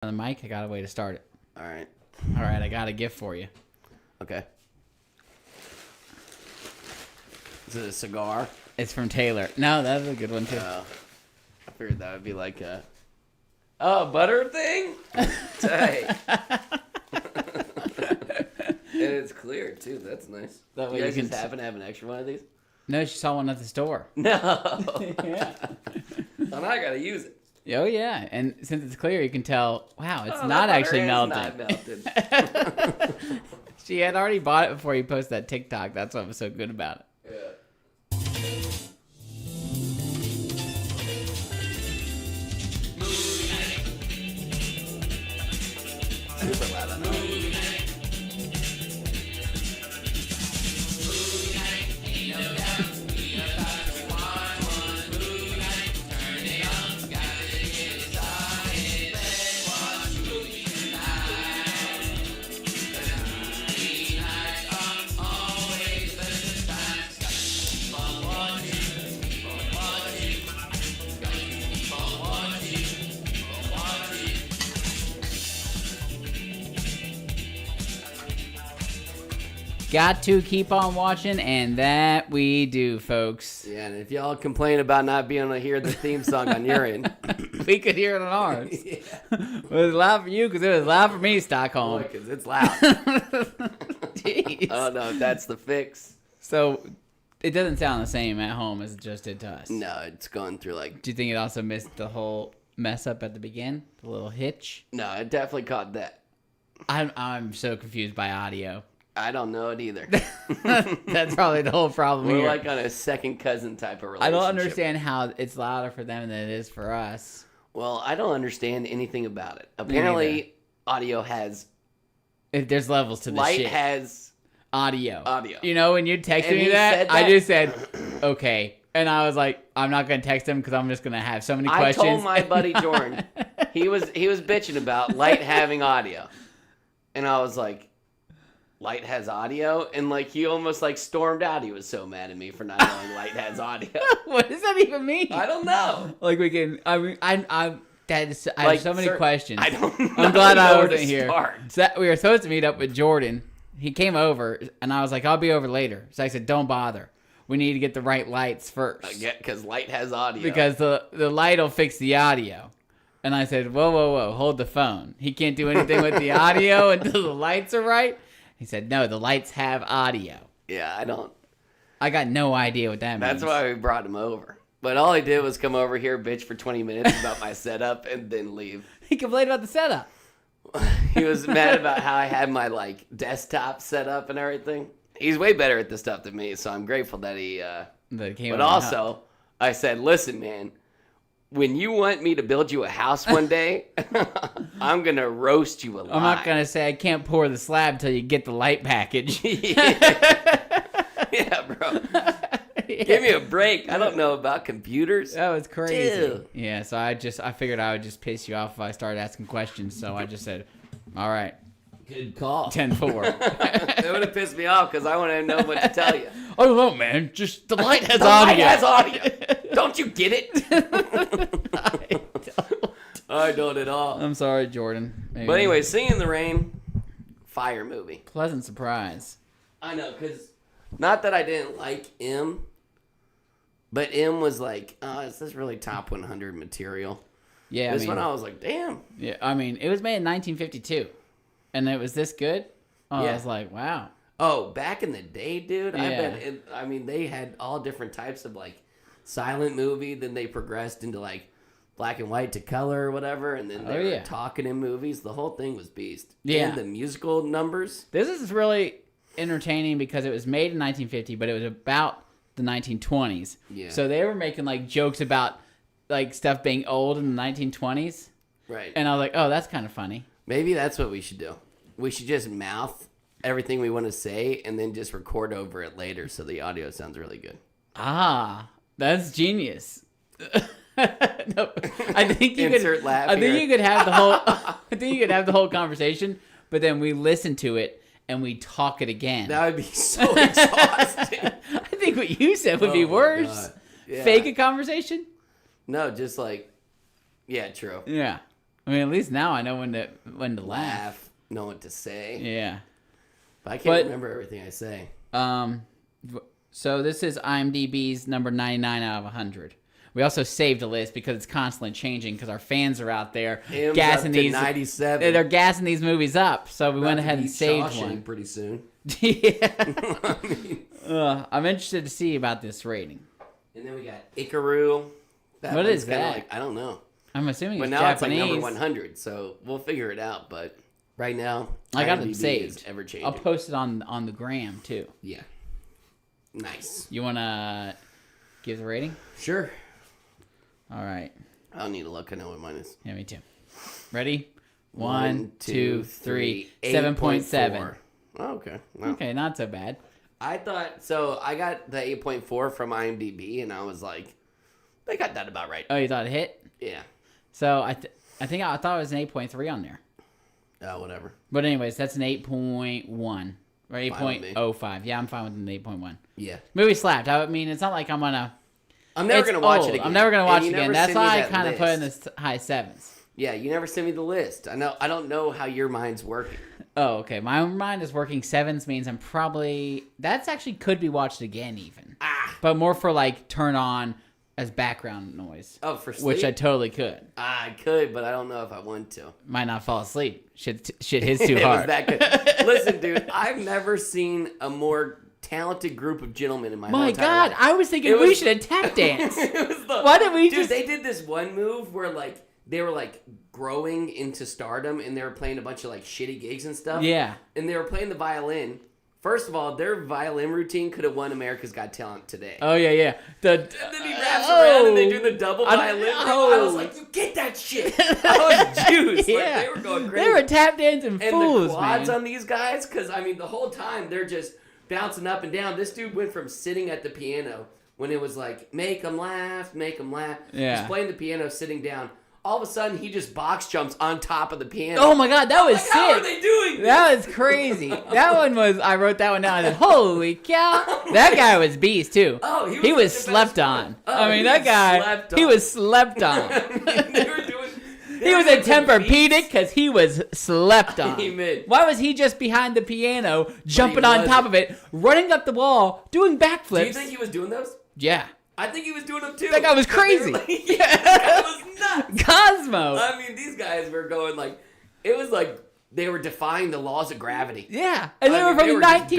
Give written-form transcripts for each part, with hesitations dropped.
On the mic, I got a way to start it. All right. All right, I got a gift for you. Okay. Is it a cigar? It's from Taylor. No, that's a good one too. I figured that would be like a butter thing. Hey. And it's clear too. That's nice. That way you you guys can just happen to have an extra one of these? No, she saw one at the store. No. Yeah. And I gotta use it. Oh yeah, and since it's clear, you can tell. Wow, it's Oh, not that actually butter melted. is not melted. She had already bought it before you posted that TikTok. That's what was so good about it. Yeah. Super loud on that. Got to keep on watching, and that we do, folks. Yeah, and if y'all complain about not being able to hear the theme song on your end, We could hear it on ours. yeah. It was loud for you because it was loud for me, Stockholm. Boy, 'cause it's loud. Jeez. Oh no, that's the fix. So it doesn't sound the same at home as it just did to us. No, it's going through like. Do you think it also missed the whole mess up at the beginning? The little hitch? No, it definitely caught that. I'm so confused by audio. I don't know it either. That's probably the whole problem We're here. like on a second cousin type of relationship. I don't understand how it's louder for them than it is for us. Well, I don't understand anything about it. Apparently, audio has If there's levels to this light shit. has Audio. audio. You know, when you texted And me he that, said I that. just said, okay. And I was like, I'm not going to text him because I'm just going to have so many I questions. told my buddy Jordan, he was bitching about light having audio, and I was like, light has audio, and like he almost like stormed out. He was so mad at me for not knowing light has audio. What does that even mean? I don't know. Like we can, I mean, I have Like, so many sir, questions. I don't know. I'm glad I where to wasn't here. start. So we were supposed to meet up with Jordan. He came over, and I was like, I'll be over later. So I said, don't bother. We need to get the right lights first. Yeah, because light has audio. Because the light will fix the audio. And I said, whoa, hold the phone. He can't do anything with the audio until the lights are right. He said, no, the lights have audio. Yeah, I don't. I got no idea what that means. That's why we brought him over. But all he did was come over here, bitch for 20 minutes about my setup, and then leave. He complained about the setup. He was mad about how I had my like desktop set up and everything. He's way better at this stuff than me, so I'm grateful that he. That came But over and also, I said, listen, man, when you want me to build you a house one day, I'm gonna roast you alive. I'm not going to say I can't pour the slab till you get the light package. Yeah, bro. Give me a break. I don't know about computers. That was crazy. Dude. Yeah, so I figured I would just piss you off if I started asking questions. So I just said, all right, Good call. 10-4. It would have pissed me off because I want to know what to tell you. I don't know, man. Just the light has The audio. light has audio. Don't you get it? I don't at all. I'm sorry, Jordan. Maybe. But anyway, Singing in the Rain, fire movie. Pleasant surprise. I know, because not that I didn't like M, but M was like, oh, is this really top 100 material? Yeah, This I mean, one I was like, damn. yeah, I mean, it was made in 1952, and it was this good. Oh, Yeah. I was like, wow. Oh, back in the day, dude, I Yeah. bet, I mean, they had all different types of like silent movie, then they progressed into like black and white to color or whatever, and then they Oh, were yeah. talking in movies. The whole thing was beast. Yeah. And the musical numbers. This is really entertaining because it was made in 1950, but it was about the 1920s. Yeah. So they were making like jokes about like stuff being old in the 1920s, Right. and I was like, oh, that's kind of funny. Maybe that's what we should do. We should just mouth everything we want to say and then just record over it later so the audio sounds really good. Ah, that's genius. No, I think you Insert could. laugh I think here. you could have the whole. I think you could have the whole conversation, but then we listen to it and we talk it again. That would be so exhausting. I think what you said would be Oh my worse. God. Yeah. Fake a conversation. No, just like, yeah, true. Yeah. I mean, at least now I know when to laugh. Laugh, know what to say. Yeah. But I can't remember everything I say. So this is IMDb's number 99 out of 100. We also saved a list because it's constantly changing because our fans are out there gassing these 97. They're gassing these movies up. So we went ahead and saved Shawshank one pretty soon. Yeah. I'm interested to see about this rating. And then we got Ikaru. What is that? Like, I don't know. I'm assuming But it's now Japanese. it's like number 100, so we'll figure it out. But right now, I got IMDb them saved. is ever changing. I'll post it on the gram too. Yeah. Nice. You wanna give the rating? Sure. All right. I don't need to look. I know what mine is. Yeah, me too. Ready? 1, 1, 2, 3. 8.4. 7.7. Oh, okay. Wow. Okay, not so bad. I thought so. I got the 8.4 from IMDb, and I was like, they got that about right. Oh, you thought it hit? Yeah. So I thought it was an 8.3 on there. Oh, whatever. But anyways, that's an 8.1 or Fine with me. 8.05. Yeah, I'm fine with an 8.1. Yeah. Movie slapped. I mean, it's not like I'm gonna. I'm never It's gonna watch old. it again. I'm never gonna watch it And you again. never That's send me why I that kind of put in list. the high sevens. Yeah, you never send me the list. I don't know how your mind's working. Oh, okay. My mind is working. Sevens means I'm probably that's actually could be watched again even. But more for like turn on as background noise. Oh, for sleep? Which I totally could. I could, but I don't know if I want to. Might not fall asleep. Shit hits too It was hard. that good. Listen, dude, I've never seen a more talented group of gentlemen in my whole My entire God, life. I was thinking we should have tap dance. Why didn't we Dude, just? they did this one move where like they were like growing into stardom and they were playing a bunch of like shitty gigs and stuff. Yeah. And they were playing the violin. First of all, their violin routine could have won America's Got Talent today. Oh yeah. And then he wraps around and they do the double violin thing. oh. I was like, you get that shit. I was juiced. Yeah. Like, they were going crazy. They were tap dancing And fools, the quads man. on these guys, because I mean, the whole time they're just bouncing up and down. This dude went from sitting at the piano when it was like, make them laugh, make them laugh. Yeah. He's playing the piano, sitting down. All of a sudden, he just box jumps on top of the piano. Oh my God, that was Like, sick. how are they doing this? That was crazy. That one was. I wrote that one down. I said, "Holy cow!" That guy was beast too. Oh, he was the slept best on. one. I Oh, mean, he that was guy. slept He on. was slept on. They were doing. He was a Tempur-Pedic because he was slept on. Amen. Why was he just behind the piano, jumping on wasn't. top of it, running up the wall, doing backflips? Do you think he was doing those? Yeah. I think he was doing them too. That guy was But they were crazy. like- that was nuts. Cosmo. I mean, these guys were going like, it was like they were defying the laws of gravity. Yeah. And they I were mean, from they the were just bouncing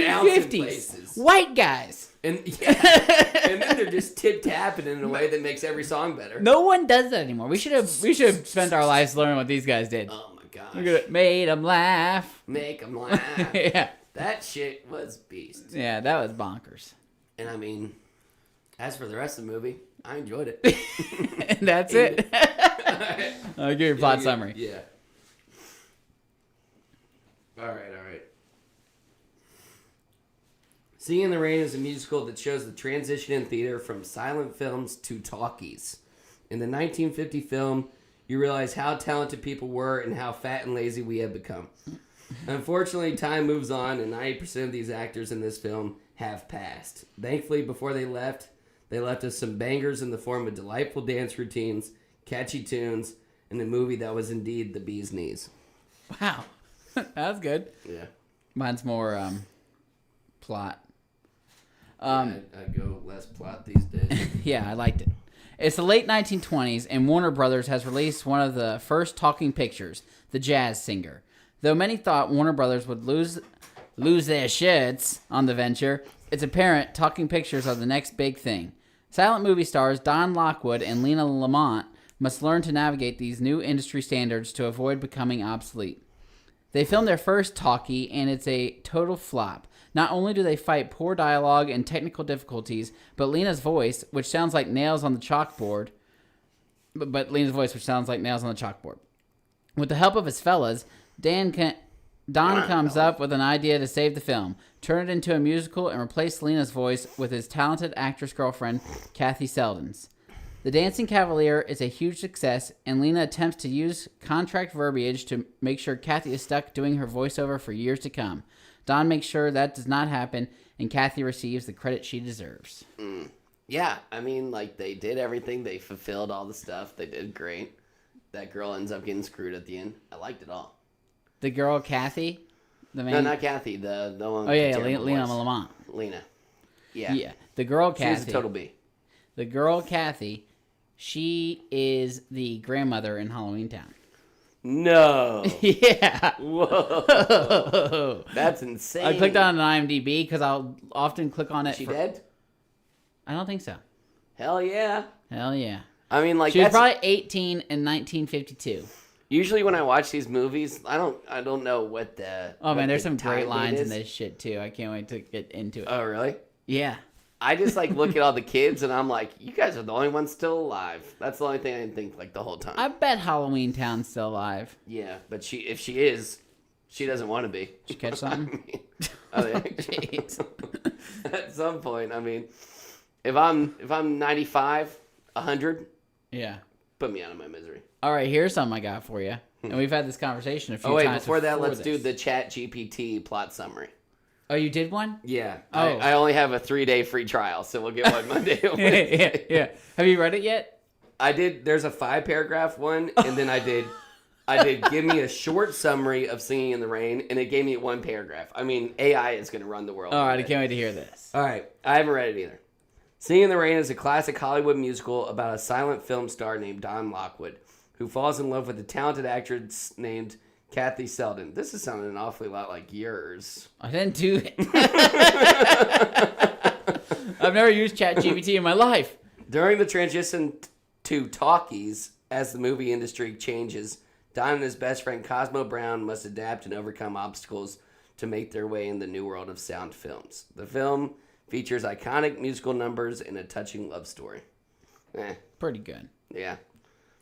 1950s. places. White guys. And yeah, and then they're just tip tapping in a way that makes every song better. No one does that anymore. We should have spent our lives learning what these guys did. Oh my gosh. Look at it. Made them laugh. Make them laugh. Yeah. That shit was beast. Yeah, that was bonkers. And I mean, as for the rest of the movie, I enjoyed it. And that's it. I'll give you a plot summary. Yeah. All right. Singing in the Rain is a musical that shows the transition in theater from silent films to talkies. In the 1950 film, you realize how talented people were and how fat and lazy we have become. Unfortunately, time moves on, and 90% of these actors in this film have passed. Thankfully, before they left us some bangers in the form of delightful dance routines, catchy tunes, and a movie that was indeed the bee's knees. Wow. That was good. Yeah. Mine's more plot. I go less plot these days. Yeah, I liked it. It's the late 1920s, and Warner Brothers has released one of the first talking pictures, The Jazz Singer. Though many thought Warner Brothers would lose their shirts on the venture, it's apparent talking pictures are the next big thing. Silent movie stars Don Lockwood and Lena Lamont must learn to navigate these new industry standards to avoid becoming obsolete. They filmed their first talkie, and it's a total flop. Not only do they fight poor dialogue and technical difficulties, but Lena's voice, which sounds like nails on the chalkboard, but Lena's voice, which sounds like nails on the chalkboard. With the help of his fellas, Don comes up with an idea to save the film, turn it into a musical, and replace Lena's voice with his talented actress girlfriend, Kathy Selden's. The Dancing Cavalier is a huge success, and Lena attempts to use contract verbiage to make sure Kathy is stuck doing her voiceover for years to come. Don makes sure that does not happen, and Kathy receives the credit she deserves. Yeah, I mean, like, they did everything. They fulfilled all the stuff. They did great. that girl ends up getting screwed at the end. I liked it all. The girl Kathy, the main. No, not Kathy. The one. Oh yeah, with the terrible Lena voice. Lamont. Lena. Yeah. Yeah, the girl She was Kathy. a total B. The girl Kathy, she is the grandmother in Halloween Town. No. Yeah. Whoa. That's insane. I clicked on IMDb because I'll often click on it. Is she dead? I don't think so. Hell yeah. Hell yeah. I mean, like She was that's probably 18 in 1952. usually when I watch these movies, I don't know what the. Oh man, what there's the some time great date lines in is. this shit too. I can't wait to get into it. Oh really? Yeah. I just like look at all the kids and I'm like, you guys are the only ones still alive. That's the only thing I didn't think like the whole time. I bet Halloween Town's still alive. Yeah, but if she is, she doesn't want to be. Did you catch something? I mean, Jeez. at some point, I mean, if I'm 95, 100, Yeah. put me out of my misery. All right, here's something I got for you. And we've had this conversation a few Oh wait, times before that, let's this. do the Chat GPT plot summary. Oh, you did one? Yeah. Oh. I only have a 3-day free trial, so we'll get one Monday. and Yeah, Wednesday. yeah. Have you read it yet? I did. There's a 5-paragraph one, and then I did give me a short summary of Singing in the Rain, and it gave me 1 paragraph. I mean, AI is going to run the world. All right, I one day. can't wait to hear this. All right, I haven't read it either. Singing in the Rain is a classic Hollywood musical about a silent film star named Don Lockwood, who falls in love with a talented actress named Kathy Selden. This is sounding an awfully lot like yours. I didn't do it. I've never used ChatGPT in my life. During the transition to talkies, as the movie industry changes, Don and his best friend Cosmo Brown must adapt and overcome obstacles to make their way in the new world of sound films. The film features iconic musical numbers and a touching love story. Pretty good. Yeah.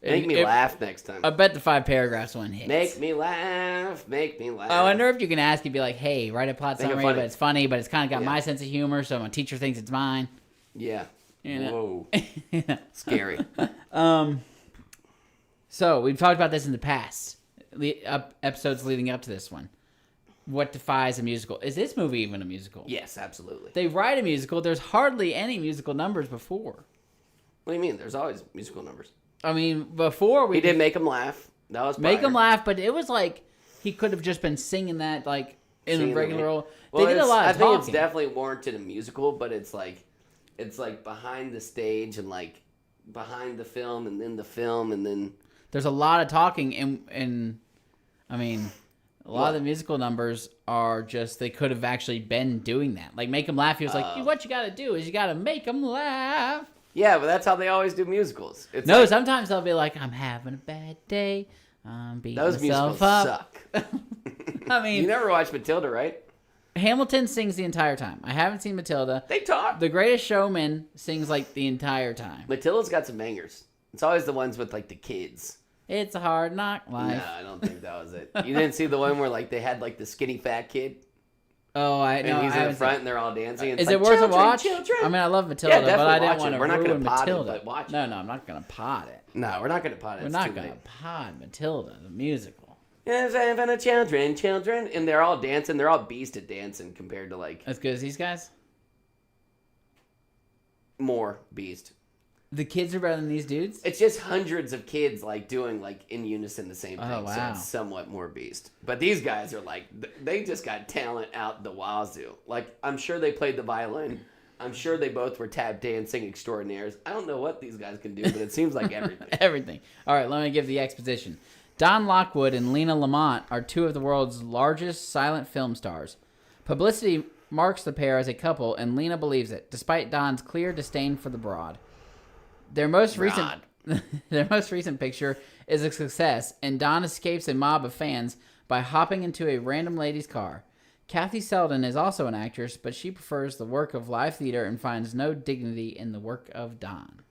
Make me laugh next time. I bet the 5 paragraphs one hits. Make me laugh. Make me laugh. I wonder if you can ask and be like, hey, write a plot Make it summary, funny. but it's funny, but it's kind of got Yeah. my sense of humor, so my teacher thinks it's mine. Yeah. You know? Whoa. Scary. So, we've talked about this in the past, episodes leading up to this one. What defies a musical? Is this movie even a musical? Yes, absolutely. They write a musical. There's hardly any musical numbers before. What do you mean? There's always musical numbers. I mean, before we He did Make 'Em Laugh. That was make prior. him laugh, but it was like he could have just been singing that like in Singing a the regular rain. role. Well, They did a lot of I think talking. it's definitely warranted a musical, but it's like behind the stage and like behind the film and then the film and then There's a lot of talking, and I mean, a lot of the musical numbers are just they could have actually been doing that. Like make him laugh. He was like, what you got to do is you got to make him laugh. yeah, but that's how they always do musicals. It's No, like, sometimes they'll be like, I'm having a bad day. I'm beating those myself musicals up. suck. I mean, You never watched Matilda, right? Hamilton sings the entire time. I haven't seen Matilda. They talk. The Greatest Showman sings like the entire time. Matilda's got some bangers. It's always the ones with like the kids. It's a hard knock life. No, I don't think that was it. You didn't see the one where like they had like the skinny fat kid Oh, I and know. he's I in the haven't front seen- and they're all dancing. And Is it's it like, worth children, a watch? Children. I mean, I love Matilda, Yeah, but definitely I didn't watch want it. to We're not gonna ruin pot it, Matilda. but watch it. No, I'm not gonna pot it. No, we're not gonna pot it. We're It's not too gonna late. pod Matilda, the musical. Yes, I'm for the children, and they're all dancing. They're all beast at dancing compared to like As good as these guys. more beast. The kids are better than these dudes. It's just hundreds of kids like doing like in unison the same thing, Oh, so wow. it's somewhat more beast. But these guys are like they just got talent out the wazoo. Like I'm sure they played the violin. I'm sure they both were tap dancing extraordinaires. I don't know what these guys can do, but it seems like everything. Everything. All right, let me give the exposition. Don Lockwood and Lena Lamont are two of the world's largest silent film stars. Publicity marks the pair as a couple, and Lena believes it, despite Don's clear disdain for the broad. Their most recent picture is a success, and Don escapes a mob of fans by hopping into a random lady's car. Kathy Selden is also an actress, but she prefers the work of live theater and finds no dignity in the work of Don.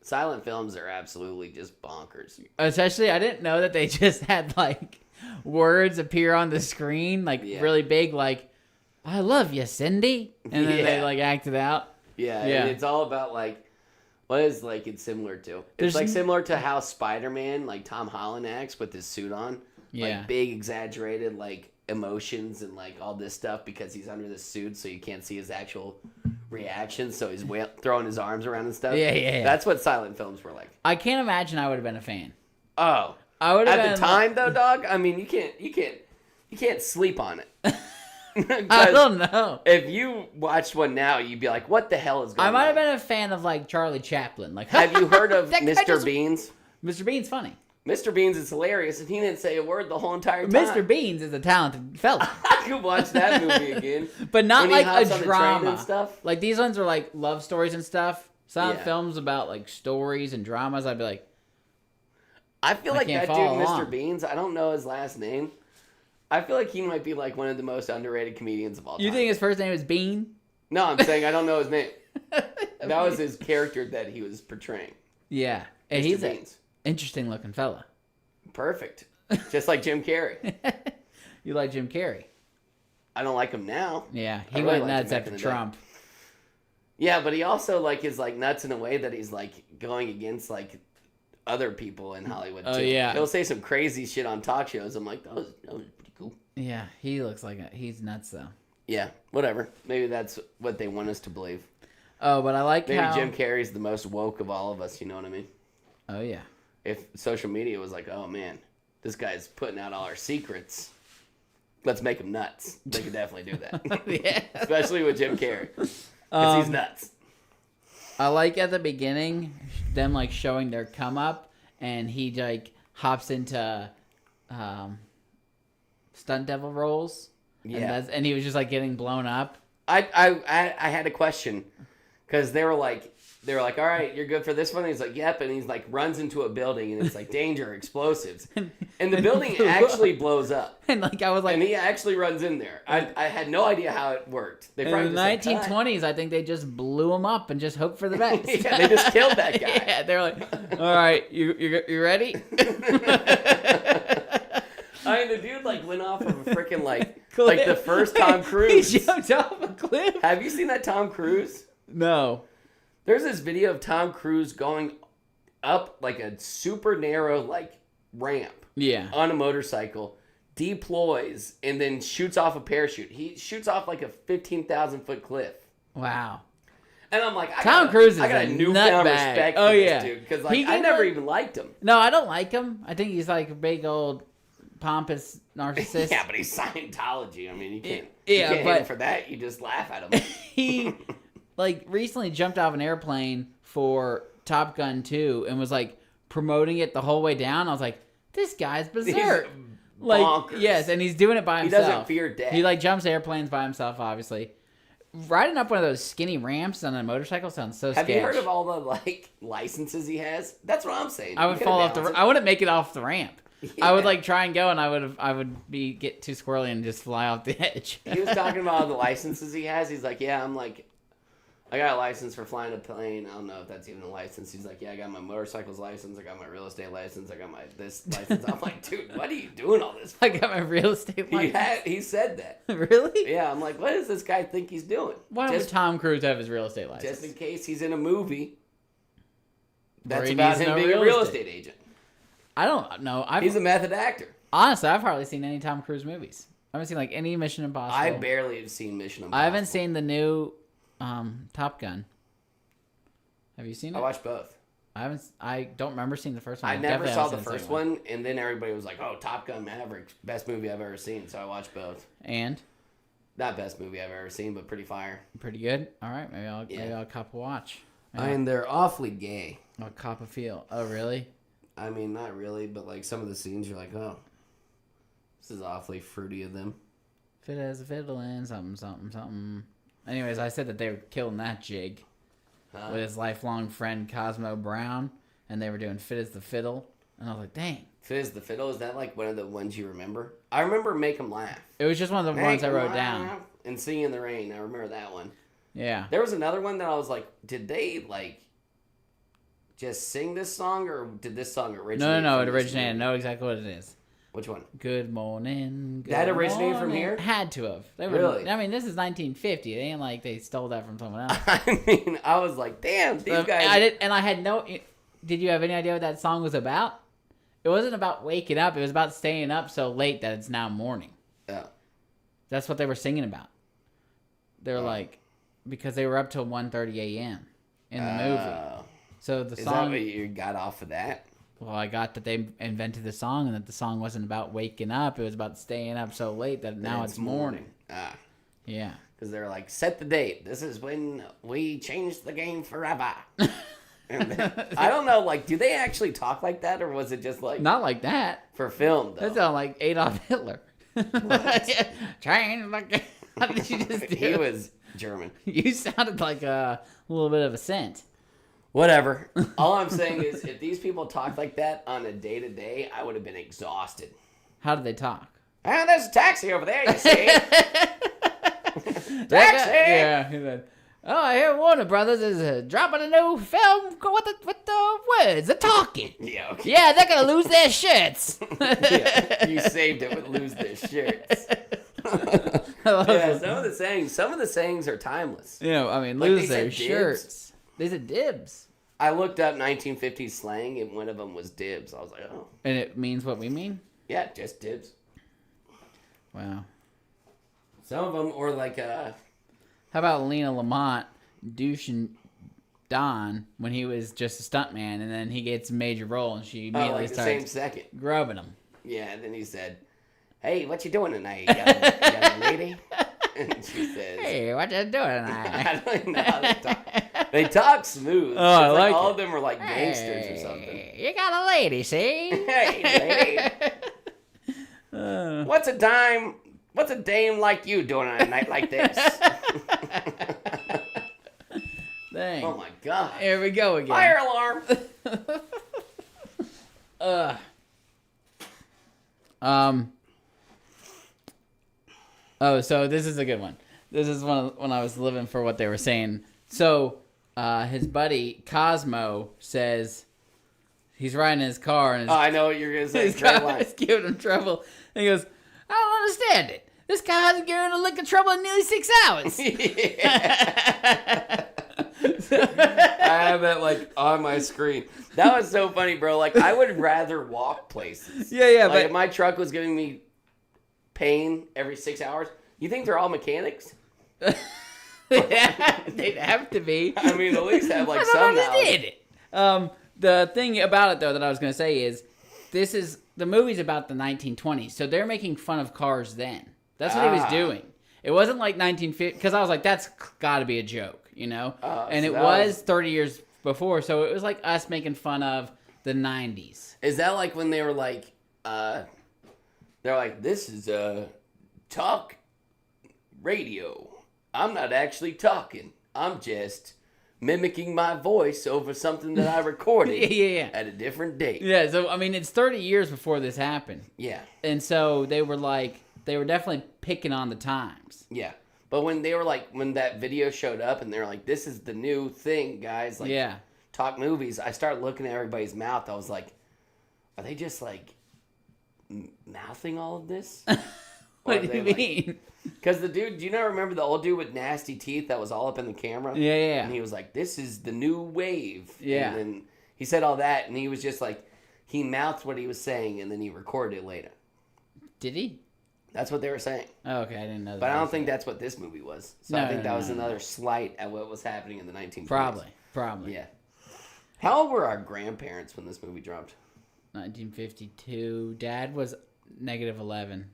Silent films are absolutely just bonkers. Especially, I didn't know that they just had like words appear on the screen, like Yeah. really big, like "I love you, Cindy," and then they Yeah. like act it out. Yeah, Yeah. and it's all about like what is like it's similar to. It's There's like n- similar to how Spider-Man, like Tom Holland acts with his suit on. Yeah. Like big exaggerated like emotions and like all this stuff because he's under this suit so you can't see his actual reactions, so he's throwing his arms around and stuff. Yeah. That's what silent films were like. I can't imagine I would have been a fan. Oh, I would have at been the time though, dog. I mean, you can't sleep on it. I don't know. If you watched one now, you'd be like, "What the hell is going on?" I might have been a fan of like Charlie Chaplin. Like, Have you heard of That guy Mr. just- Beans? Mr. Bean's funny. Mr. Beans is hilarious, and he didn't say a word the whole entire time. Mr. Beans is a talented fella, I could watch that movie again. but not When he like hops a on the train drama. and stuff. Like these ones are like love stories and stuff. Some Yeah. films about like stories and dramas. I'd be like, I feel I like can't that dude, follow Mr. along. Beans. I don't know his last name. I feel like he might be like one of the most underrated comedians of all time. you think his first name is Bean? No, I'm saying I don't know his name. That was his character that he was portraying. Yeah, and Mr. he's an Beans. interesting looking fella. Perfect. Just like Jim Carrey. You like Jim Carrey? I don't like him now. Yeah, I he really went liked him nuts back after in the day. Trump. Yeah, but he also like is like nuts in a way that he's like going against like other people in Hollywood too. Oh, yeah. He'll say some crazy shit on talk shows. I'm like, that was pretty cool. Yeah, he looks like he's nuts though. Yeah, whatever. Maybe that's what they want us to believe. Oh, but I like Maybe how Jim Carrey's the most woke of all of us, you know what I mean? Oh yeah. If social media was like, oh man, this guy's putting out all our secrets, let's make him nuts. They could definitely do that. Yeah. Especially with Jim Carrey. Because he's nuts. I like at the beginning them like showing their come up, and he like hops into stunt devil roles. Yeah. And he was just like getting blown up. I had a question because they were like, all right, you're good for this one. And he's like, yep. And he's like, runs into a building and it's like danger, explosives. And the building actually blows up. And like I was like, And he actually runs in there. I had no idea how it worked. They in probably the just said, "Cut." 1920s, I think they just blew him up and just hoped for the best. Yeah, they just killed that guy. Yeah, they're like, all right, you ready? I mean, the dude like went off of a freaking like Cliff. the first Tom Cruise. He jumped off a cliff. Have you seen that Tom Cruise? No. There's this video of Tom Cruise going up like a super narrow like ramp Yeah. on a motorcycle, deploys, and then shoots off a parachute. He shoots off like a 15,000-foot cliff. Wow. And I'm like, Tom Cruise is I got a a newfound nutbag. respect Oh, for yeah. this dude because He like I can, never like- even liked him. No, I don't like him. I think he's like a big old pompous narcissist. Yeah, but he's Scientology. I mean, you can't. Yeah, you can't hate but- him for that. You just laugh at him. He like recently jumped off an airplane for Top Gun 2 and was like promoting it the whole way down. I was like, this guy's berserk. Like bonkers. yes, and he's doing it by He himself. doesn't fear death. He like jumps airplanes by himself, obviously. Riding up one of those skinny ramps on a motorcycle sounds so Have sketch. you heard of all the like licenses he has? That's what I'm saying. I would You fall could've off the. balanced I wouldn't make it off the ramp. I would Yeah. like try and go, and I would get too squirrely and just fly off the edge. He was talking about all the licenses he has. He's like, yeah, I got a license for flying a plane. I don't know if that's even a license. He's like, yeah, I got my motorcycle's license. I got my real estate license. I got my this license. I'm like, dude, what are you doing all this for? I got my real estate license. He said that. Really? Yeah, I'm like, what does this guy think he's doing? Why would Just, Tom Cruise have his real estate license? just in case he's in a movie Where that's he about needs him no being a real real estate. estate agent. I don't know. He's a method actor. Honestly, I've hardly seen any Tom Cruise movies. I haven't seen like any Mission Impossible. I barely have seen Mission Impossible. I haven't seen the new Top Gun. Have you seen it? I watched both. I don't remember seeing the first one. I never definitely saw haven't the seen first second one, and then everybody was like, "Oh, Top Gun Maverick, best movie I've ever seen." So I watched both. And Not best movie I've ever seen, but pretty fire. pretty good. All right, maybe Yeah. I'll cop a watch. And they're awfully gay. I'll cop a feel. Oh, really? I mean, not really, but like some of the scenes, you're like, "Oh, this is awfully fruity of them." Fit as a fiddle and something, something, something. Anyways, I said that they were killing that jig Huh? with his lifelong friend Cosmo Brown, and they were doing Fit as the Fiddle. And I was like, dang. Fizz the Fiddle, is that like one of the ones you remember? I remember Make 'em Laugh. It was just one of the ones I wrote down. And Singing in the Rain, I remember that one. Yeah. There was another one that I was like, did they like just sing this song, or did this song originate? No, it from this originated. I movie? know exactly what it is. Which one? Good morning. Good That originated from morning. here? Had to have. They were, Really? I mean, this is 1950. It ain't like they stole that from someone else. I mean, I was like, damn, these guys. I did, and I had no. Did you have any idea what that song was about? It wasn't about waking up. It was about staying up so late that it's now morning. Oh. That's what they were singing about. They're Oh. like, because they were up till 1:30 a.m. in the movie. So the Is that song. what you got off of that? well, I got that they invented the song and that the song wasn't about waking up. It was about staying up so late that now it's morning. Ah. Yeah. Because they're like, set the date. This is when we changed the game forever. And then, I don't know, like, do they actually talk like that, or was it just like Not like that. for film? Though? That sounds like Adolf Hitler. Change like how did you just do? He was German. You sounded like a little bit of a scent. Whatever. All I'm saying is, if these people talked like that on a day to day, I would have been exhausted. How did they talk? Ah, there's a taxi over there. You see? Taxi. Yeah. He said, oh, I hear Warner Brothers is dropping a new film with the words, the talking. Yeah. Okay. Yeah, they're gonna lose their shirts. Yeah, you saved it with lose their shirts. Yeah, some of the sayings are timeless. You know, I mean, Like, lose they their said shirts. They said dibs. I looked up 1950s slang, and one of them was dibs. I was like, oh, And it means what we mean? yeah, just dibs. Wow. Some of them, or like, How about Lena Lamont douching Don when he was just a stuntman, and then he gets a major role, and she immediately like the same starts second. grubbing him. Yeah, and then he said, hey, what you doing tonight, young lady? And she says, Hey, what you doing tonight? I don't even know how they talk. They talk smooth. Oh, I It's like all it. of them are like gangsters or something. Hey, you got a lady, see? Hey, lady. What's a dame like you doing on a night like this? Dang. Oh my god. Here we go again. Fire alarm. Oh, so this is a good one. This is when I was living for what they were saying. So, his buddy Cosmo says he's riding in his car and Oh, I know what you're gonna say. his Great car line. is giving him trouble. And he goes, I don't understand it. This guy hasn't given him a lick of trouble in nearly 6 hours. I have that like on my screen. That was so funny, bro. Like I would rather walk places. Yeah, Like if my truck was giving me pain every 6 hours, you think they're all mechanics? They'd have to be. I mean, at least have like I some don't knowledge. understand it. The thing about it though that I was going to say is, the movie's about the 1920s, so they're making fun of cars then. That's what he was doing. It wasn't like 1950, because I was like, that's got to be a joke, you know? And so it that was 30 years before, so it was like us making fun of the 90s. Is that like when they were like, they're like, this is a talk radio. I'm not actually talking. I'm just mimicking my voice over something that I recorded Yeah. at a different date. Yeah, so, I mean, it's 30 years before this happened. Yeah. And so they were definitely picking on the times. Yeah. But when they were like, when that video showed up and they're like, this is the new thing, guys. Like, Yeah. talk movies. I started looking at everybody's mouth. I was like, are they just like mouthing all of this? What do you mean? Because the dude, do you not remember the old dude with nasty teeth that was all up in the camera? Yeah. And he was like, this is the new wave. Yeah. And then he said all that, and he was just like, he mouthed what he was saying, and then he recorded it later. Did he? That's what they were saying. Oh, okay, I didn't know that. But I don't think that's what this movie was. So No, I think no, that no, was no. another slight at what was happening in the 1920s. Probably. Yeah. How old were our grandparents when this movie dropped? 1952. Dad was -11.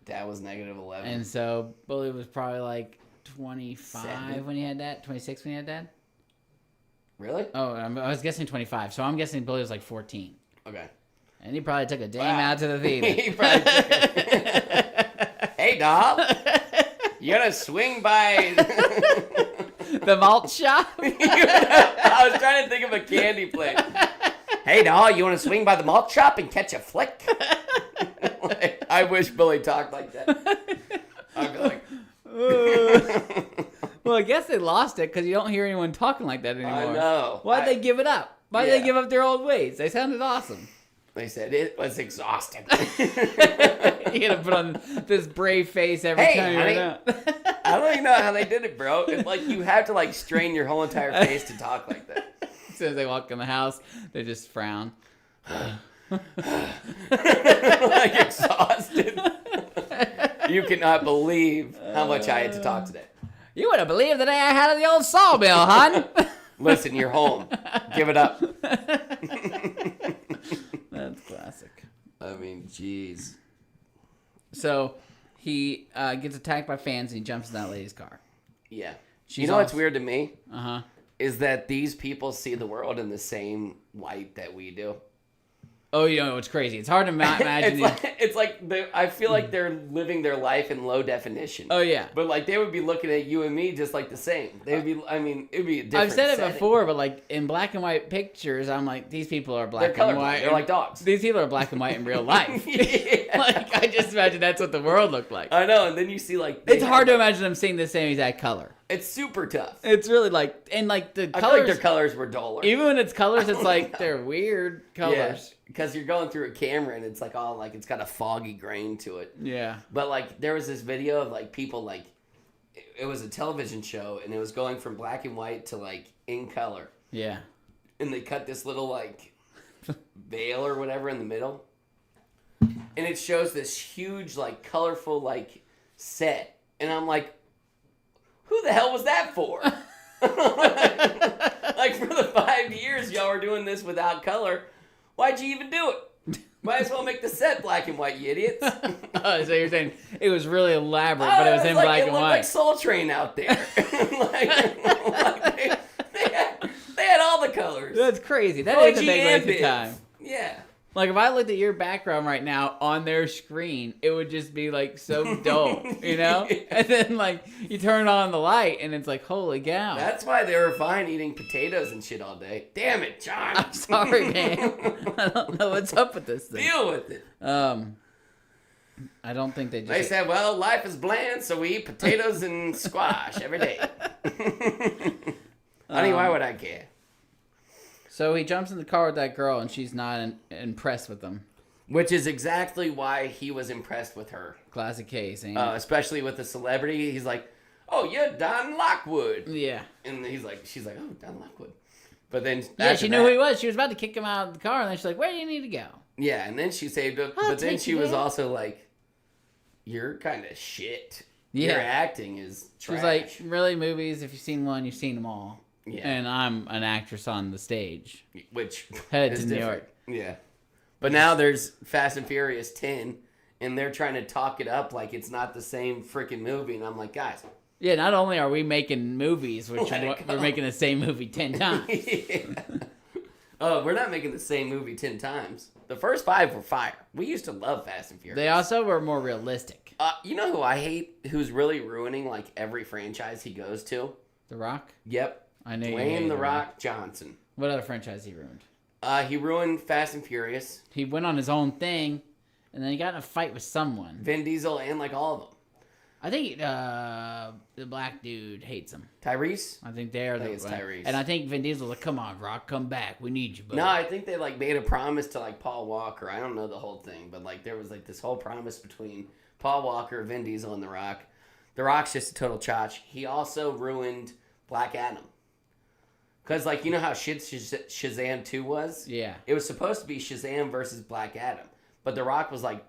Dad was -11. And so Bully was probably like 25 7. when he had that, 26 when he had that. Really? Oh, I was guessing 25, so I'm guessing Bully was like 14. Okay. And he probably took a dame Wow. out to the theater. He probably took it. Hey, doll. You gonna swing by... The malt shop? I was trying to think of a candy place. Hey, doll, you want to swing by the malt shop and catch a flick? I wish Billy talked like that. I'd be like... Well, I guess they lost it because you don't hear anyone talking like that anymore. I know. Why'd they give it up? Why'd Yeah. they give up their old ways? They sounded awesome. They said it was exhausting. You gotta put on this brave face every Hey, time honey. you're out. I don't even know how they did it, bro. It's like you have to like strain your whole entire face to talk like that. As soon as they walk in the house, they just frown. Like exhausted. You cannot believe how much I had to talk today. You wouldn't believe the day I had at the old sawmill, hon. Listen, you're home. Give it up. Jeez. So he gets attacked by fans and he jumps in that lady's car. Yeah. She's You know what's off. weird to me? Uh-huh. Is that these people see the world in the same light that we do. Oh, you know, it's crazy. It's hard to imagine. it's like I feel like they're living their life in low definition. Oh, yeah. But like they would be looking at you and me just like the same. They would be. I mean, it'd be a different. I've said it setting. before, but like in black and white pictures, I'm like, these people are black They're and colorblind. white. They're like dogs. These people are black and white in real life. Yeah. Like, I just imagine that's what the world looked like. I know, and then you see like It's hard to imagine them seeing the same exact color. It's super tough. It's really like, and like the I colors, feel like their colors were duller. even when it's colors, it's like they're weird colors. Because you're going through a camera and it's like all like it's got a foggy grain to it. Yeah. But like there was this video of like people like it was a television show and it was going from black and white to like in color. Yeah. And they cut this little like veil or whatever in the middle. And it shows this huge like colorful like set. And I'm like, who the hell was that for? Like for the 5 years y'all were doing this without color, why'd you even do it? Might as well make the set black and white, you idiots. Oh, so you're saying it was really elaborate, but it was in like, black it and looked white. like Soul Train out there. They had all the colors. That's crazy. That is a OG big and waste of Biv. time. Yeah. Like if I looked at your background right now on their screen, it would just be like so dull, you know? Yeah. And then like you turn on the light and it's like, holy cow. That's why they were fine eating potatoes and shit all day. Damn it, John. I'm sorry, man. I don't know what's up with this thing. Deal with it. I don't think they just. They said, well, life is bland, so we eat potatoes and squash every day. Honey, why would I care? So he jumps in the car with that girl and she's not impressed with him. Which is exactly why he was impressed with her. Classic case. Ain't Especially with the celebrity. He's like, oh, you're Don Lockwood. Yeah. And she's like, oh, Don Lockwood. But then Yeah, she knew who he was. She was about to kick him out of the car and then she's like, where do you need to go? Yeah, and then she saved him. I'll But then take she you was there. also like, you're kind of shit. Yeah. Your acting is trash. She's like, really, movies, if you've seen one, you've seen them all. Yeah. And I'm an actress on the stage. Which Headed is to New different. York. Yeah. But now there's Fast and Furious 10, and they're trying to talk it up like it's not the same freaking movie. And I'm like, guys. Yeah, not only are we making movies, which Let it we're go. making the same movie 10 times. Yeah. Oh, we're not making the same movie 10 times. The first 5 were fire. We used to love Fast and Furious. They also were more realistic. You know who I hate? Who's really ruining like every franchise he goes to? The Rock? Yep. I know you Dwayne hated The him. Rock Johnson. What other franchise he ruined? He ruined Fast and Furious, He went on his own thing, and then he got in a fight with someone. Vin Diesel, and like all of them. I think the black dude hates him. Tyrese? I think they're I think the it's Tyrese. And I think Vin Diesel's like, come on, Rock, come back. We need you, buddy. No, I think they like made a promise to like Paul Walker. I don't know the whole thing, but like there was like this whole promise between Paul Walker, Vin Diesel, and The Rock. The Rock's just a total chotch. He also ruined Black Adam. Because like you know how shit Shazam 2 was? Yeah. It was supposed to be Shazam versus Black Adam. But The Rock was like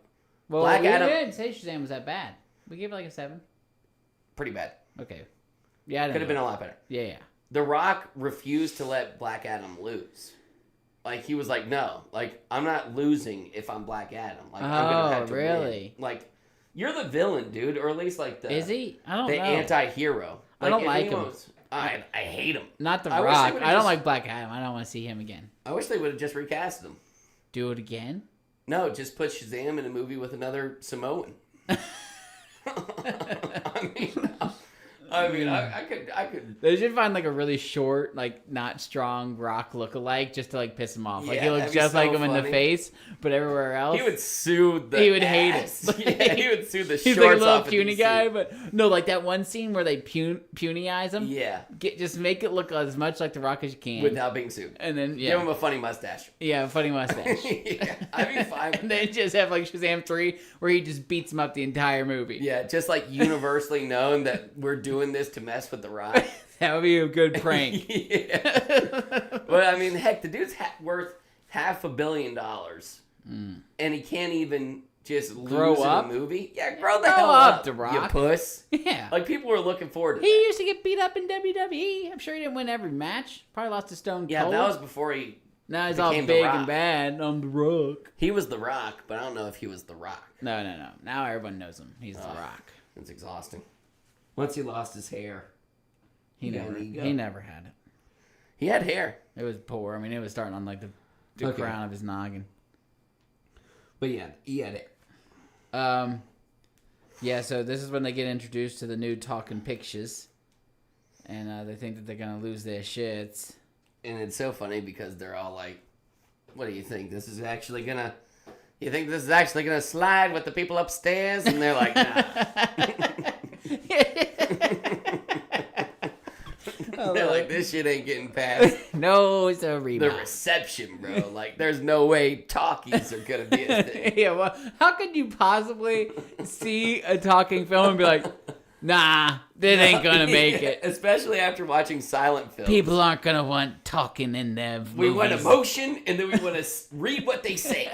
Well, Black we Adam- didn't say Shazam was that bad. We gave it like a 7. pretty bad. Okay. Yeah, I don't Could have know. been a lot better. Yeah, yeah. The Rock refused to let Black Adam lose. Like he was like, no, like I'm not losing if I'm Black Adam. Like I'm gonna have to really? win. Like you're the villain, dude, or at least like the Is he? I don't the know. anti-hero. I don't if like anyone him. was- I hate him. Not The I wish they Rock. would've I don't just- like Black Adam. I don't want to see him again. I wish they would have just recasted him. Do it again? No, just put Shazam in a movie with another Samoan. I mean, I could. They should find like a really short, like not strong Rock lookalike just to like piss him off. Like Yeah, he looks that'd be just like so him in the funny. face, but everywhere else He would sue the. He would hate ass. it. Yeah, he would sue the he's shorts like a little off of puny DC. guy. But no, like that one scene where they punyize him. Yeah, Just make it look as much like the Rock as you can. without being sued. and then Give him yeah, a funny mustache. funny mustache. Yeah, I'd be fine. with And that. then just have like Shazam 3 where he just beats him up the entire movie. Yeah, just like universally known that we're doing this to mess with the Rock. That would be a good prank. Yeah. But I mean, heck, the dude's worth $500 million, and he can't even just Grow lose up? in a movie. Yeah, grow the Grow hell up, up, The you Rock. puss. Yeah. Like people were looking forward to He that. used to get beat up in WWE. I'm sure he didn't win every match. Probably lost to Stone Yeah, Cold. that was before he Now he's all Became The big Rock. and bad. I'm the Rock. He was The Rock, but I don't know if he was The Rock. No. Now everyone knows him. He's the Rock. It's exhausting. Once he lost his hair, He got never. an ego. He never had it. he had hair. It was poor. I mean, it was starting on like the Okay. crown of his noggin. But yeah, he had it. Yeah. So this is when they get introduced to the new talking pictures, and they think that they're gonna lose their shits. And it's so funny because they're all like, what do you think? This is actually gonna... You think this is actually gonna slide with the people upstairs? And they're like, nah. They're like, this shit ain't getting past No, it's a the rebound. reception, bro. Like, there's no way talkies are gonna be a thing. Yeah, well, how could you possibly see a talking film and be like, nah, that ain't gonna make it. Especially after watching silent films. People aren't gonna want talking in their movies. We want emotion, and then we want to read what they say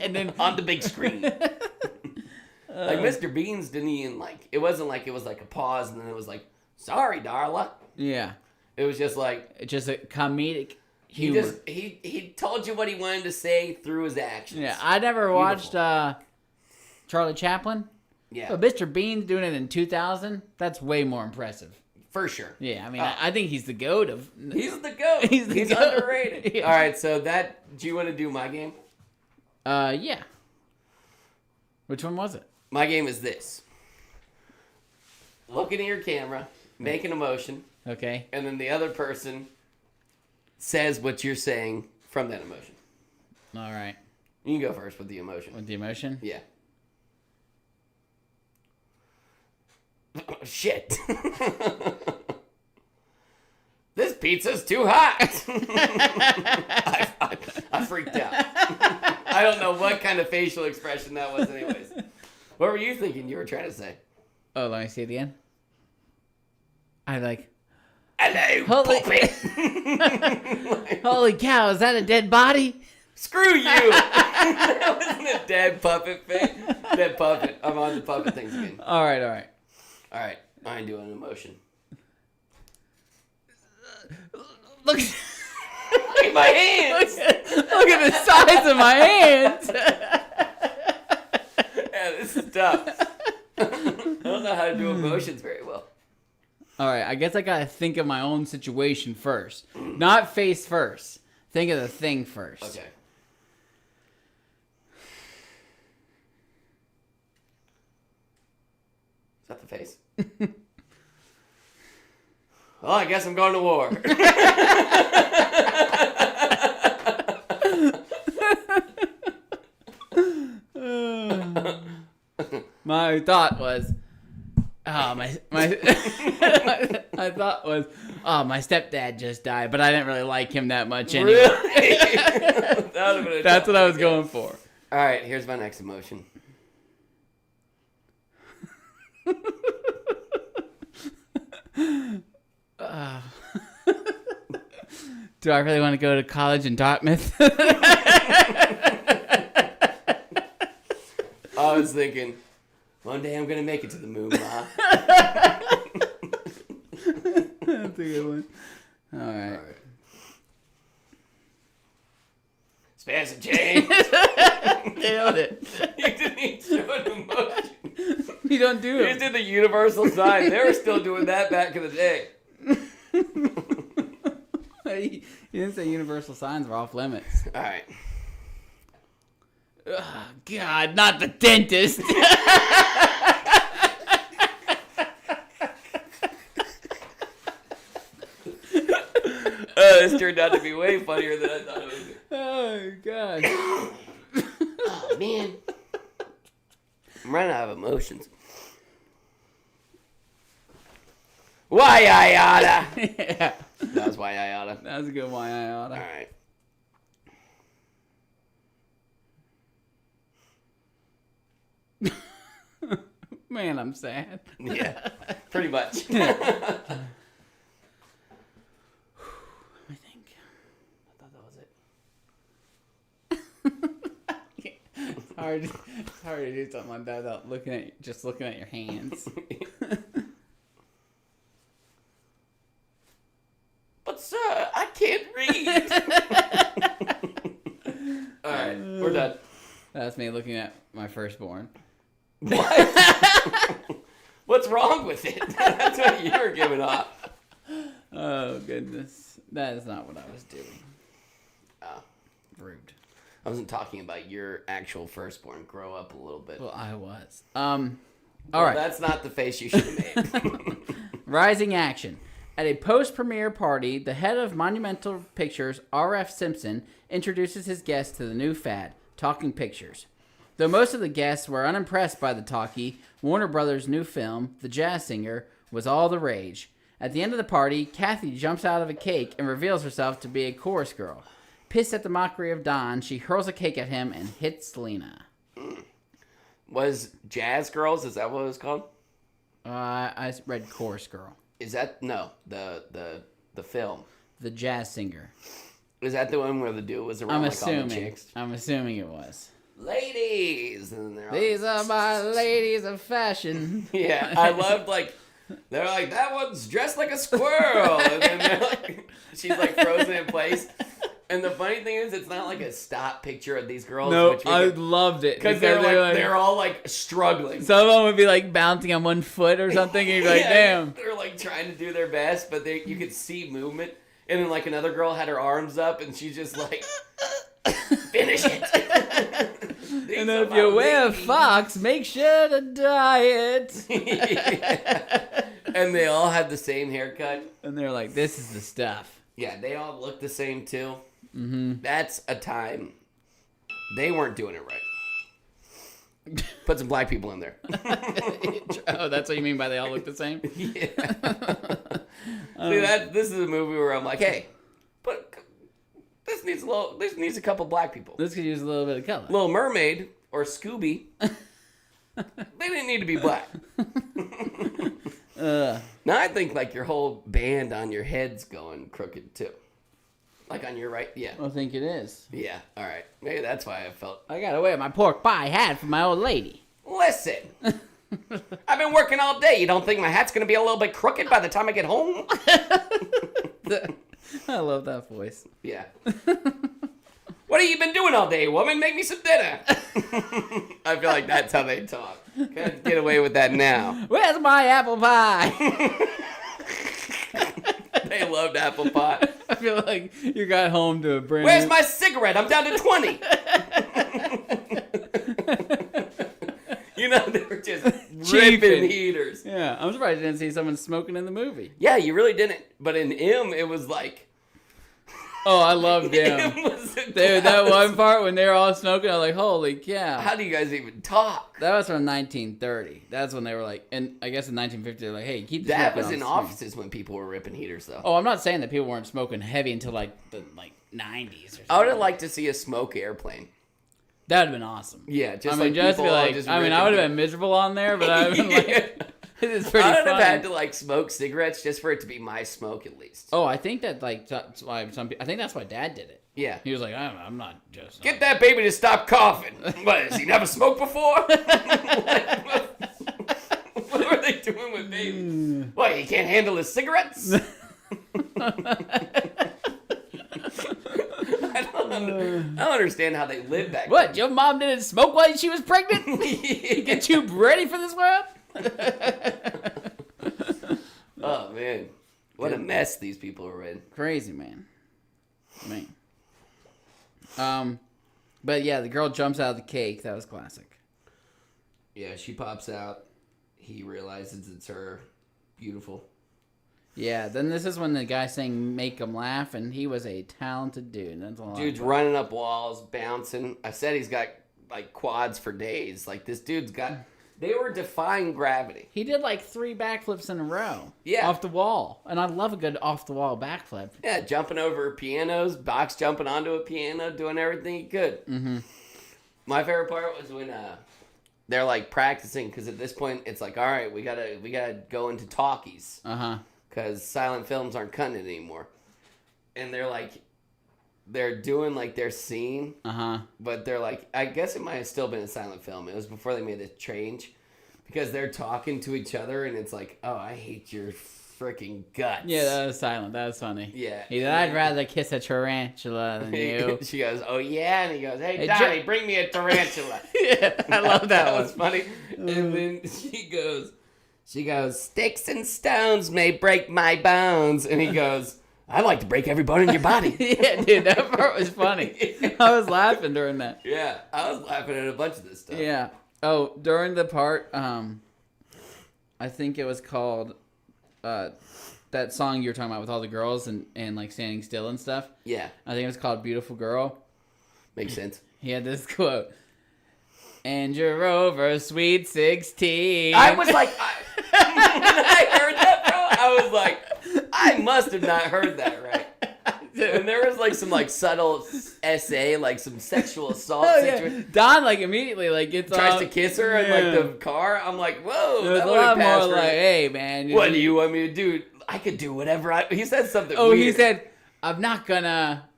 and then on the big screen. Like Mr. Beans didn't even like. It wasn't like it was like a pause, and then it was like, "Sorry, Darla." yeah, It was just like it's just a comedic he humor. just he told you what he wanted to say through his actions. Yeah, I never watched Charlie Chaplin, Yeah, but Mr. Bean's doing it in 2000. That's way more impressive. for sure. Yeah, I mean, I think he's the goat of. He's the goat. He's the He's goat. underrated. Yeah. All right, so that. Do you want to do my game? Yeah. Which one was it? My game is this: looking at your camera, make an emotion. Okay. And then the other person says what you're saying from that emotion. All right. You can go first with the emotion. With the emotion. Yeah. Shit. This pizza's too hot. I freaked out. I don't know what kind of facial expression that was anyways. What were you thinking you were trying to say? Oh, let me see it again. I like. Hello, Holy- puppet. Holy cow! Is that a dead body? Screw you! That wasn't a dead puppet thing. Dead puppet. I'm on the puppet things again. All right. All right, I ain't doing an emotion. Look. Look at my hands. Look at the size of my hands. Yeah, this is tough. I don't know how to do emotions very well. All right. I guess I gotta think of my own situation first, not face first. Think of the thing first. Okay. Is that the face? Well, I guess I'm going to war. My thought was, my my thought was, my stepdad just died, but I didn't really like him that much anyway. Really? That would've been a That's tough what I was one. going for. All right, here's my next emotion. Do I really want to go to college in Dartmouth? I was thinking, one day I'm going to make it to the moon, Ma. That's a good one. All right. All right. Spare some change. Nailed it. You didn't even show an emotion. You don't do You it. just did the universal sign. They were still doing that back in the day. You didn't say universal signs were off limits. All right. Oh, God, not the dentist. This turned out to be way funnier than I thought it would be. Oh, God. Oh, man. I'm running out of emotions. Why I oughta? Yeah. That was why I oughta. That was a good one. I oughta. All right. Man, I'm sad. Yeah, pretty much. I think. I thought that was it. It's hard to do something like that without looking at your hands. But sir, I can't read. That's me looking at my firstborn. What? What's wrong with it? That's what you were giving off. Oh, goodness. That is not what I was doing. Oh. Rude. I wasn't talking about your actual firstborn. Grow up a little bit. Well, I was. Well, all right. That's not the face you should have made. Rising action. At a post-premiere party, the head of Monumental Pictures, R.F. Simpson, introduces his guests to the new fad, talking pictures. Though most of the guests were unimpressed by the talkie, Warner Brothers' new film, The Jazz Singer, was all the rage. At the end of the party, Kathy jumps out of a cake and reveals herself to be a chorus girl. Pissed at the mockery of Don, she hurls a cake at him and hits Lena. Was Jazz Girls? Is that what it was called? I read chorus girl. Is that no the film? The Jazz Singer. Is that the one where the dude was around I'm like all the assuming. chicks? I'm assuming it was. Ladies, and they're all, These are my ladies of fashion. yeah. I loved they're like that one's dressed like a squirrel, and then they're like she's like frozen in place. And the funny thing is, it's not like a stop picture of these girls. No, I loved it because they're all like struggling. Some of them would be like bouncing on one foot or something, and you'd be like, "Damn!" They're like trying to do their best, but you could see movement. And then like another girl had her arms up, and she's just like, "Finish it." And if you wear Fox, make sure to dye it. Yeah. And they all had the same haircut. And they're like, "This is the stuff." Yeah, they all look the same too. Mm-hmm. That's a time they weren't doing it right. Put some black people in there. Oh, that's what you mean by they all look the same? Yeah. See, this is a movie where I'm like, hey, but this needs a couple black people. This could use a little bit of color. Little Mermaid or Scooby, they didn't need to be black. Now I think like your whole band on your head's going crooked too. Like on your right, yeah. I think it is. Yeah, all right. Maybe that's why I felt. I gotta wear my pork pie hat for my old lady. Listen, I've been working all day. You don't think my hat's gonna be a little bit crooked by the time I get home? I love that voice. Yeah. What have you been doing all day, woman? Make me some dinner. I feel like that's how they talk. Can't get away with that now. Where's my apple pie? They loved apple pie. I feel like you got home to a brand Where's new... my cigarette? I'm down to 20. You know, they were just ripping heaters. Yeah, I'm surprised you didn't see someone smoking in the movie. Yeah, you really didn't. But in M, it was like... Oh, I loved them. M was a Dude, that class. one part when they were all smoking, I was like, holy cow. How do you guys even talk? That was from 1930. That's when they were like, and I guess in 1950, they're like, hey, keep the That smoking was on in the offices when people were ripping heaters, though. Oh, I'm not saying that people weren't smoking heavy until like the 90s or something. I would have liked to see a smoke airplane. That would have been awesome. Yeah, just I mean, like just people be all like, just I mean, I would have been miserable on there, but I would have been like, it's pretty I would have funny. had to like smoke cigarettes just for it to be my smoke at least. Oh, I think that like that's why some people. I think that's why Dad did it. Yeah. He was like, I'm not just. Get that baby to stop coughing. What, has he never smoked before? What were they doing with babies? What, he can't handle his cigarettes? I don't understand how they lived back What? Your mom didn't smoke while she was pregnant? then. Get you ready for this world? Oh, man. What a mess these people are in. Crazy, man. But yeah, the girl jumps out of the cake. That was classic. Yeah, she pops out. He realizes it's her. Beautiful. Yeah, then this is when the guy sang "Make 'Em Laugh," and he was a talented dude. That's a lot. Dude's running up walls, bouncing. I said he's got like quads for days. Like this dude's got. They were defying gravity. He did like 3 backflips in a row. Yeah. Off the wall, and I love a good off the wall backflip. Yeah, jumping over pianos, box jumping onto a piano, doing everything he could. Mm-hmm. My favorite part was when they're like practicing because at this point it's like, all right, we gotta go into talkies because silent films aren't cutting it anymore, and they're doing like their scene, but they're like, I guess it might have still been a silent film. It was before they made the change because they're talking to each other and it's like, oh, I hate your freaking guts. Yeah, that was silent. That was funny. Yeah. He said, I'd rather kiss a tarantula than you. She goes, oh yeah, and he goes, hey Hey, Johnny, bring me a tarantula. Yeah, I love that one. was funny. And then she goes, sticks and stones may break my bones, and he goes, I like to break every bone in your body. Yeah, dude, that part was funny. I was laughing during that. Yeah, I was laughing at a bunch of this stuff. Yeah. Oh, during the part, I think it was called that song you were talking about with all the girls and like standing still and stuff. Yeah, I think it was called "Beautiful Girl." makes sense. He had this quote. And you're over, sweet 16. I was like, when I heard that, bro, I was like, I must have not heard that right. And there was like some like subtle essay, like some sexual assault situation. Yeah. Don like immediately like gets Tries off, to kiss her in like the car. I'm like, whoa, It was that a would've lot more passed for- like, hey man. What do you want me to do? I could do whatever He said something. Oh, weird. he said, I'm not gonna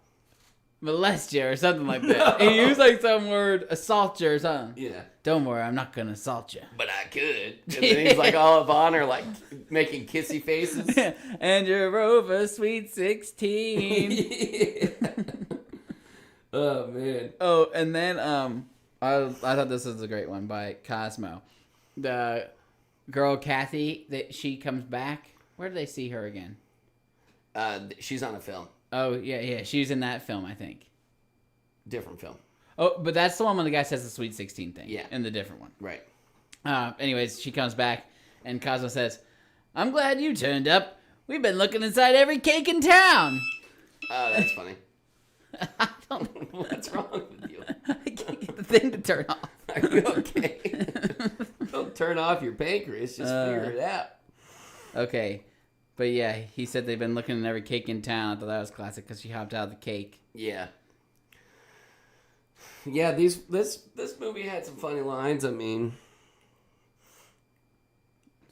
molest you or something like that. He used like some word, assault you or something. Yeah. Don't worry, I'm not gonna assault you. But I could. And then he's like all up on her, like making kissy faces. And you're over, sweet 16. Oh man. Oh, and then I thought this was a great one by Cosmo. The girl Kathy, that she comes back. Where do they see her again? She's on a film. Oh yeah, she's in that film, I think. Different film. Oh, but that's the one when the guy says the sweet 16 thing. Yeah. In the different one. Right. Anyways, she comes back, and Cosmo says, "I'm glad you turned up. We've been looking inside every cake in town." Oh, that's funny. I don't. What's wrong with you? I can't get the thing to turn off. Are you okay? Don't turn off your pancreas. Just figure it out. Okay, but yeah, he said they've been looking in every cake in town. I thought that was classic because she hopped out of the cake. Yeah. Yeah, this movie had some funny lines. I mean,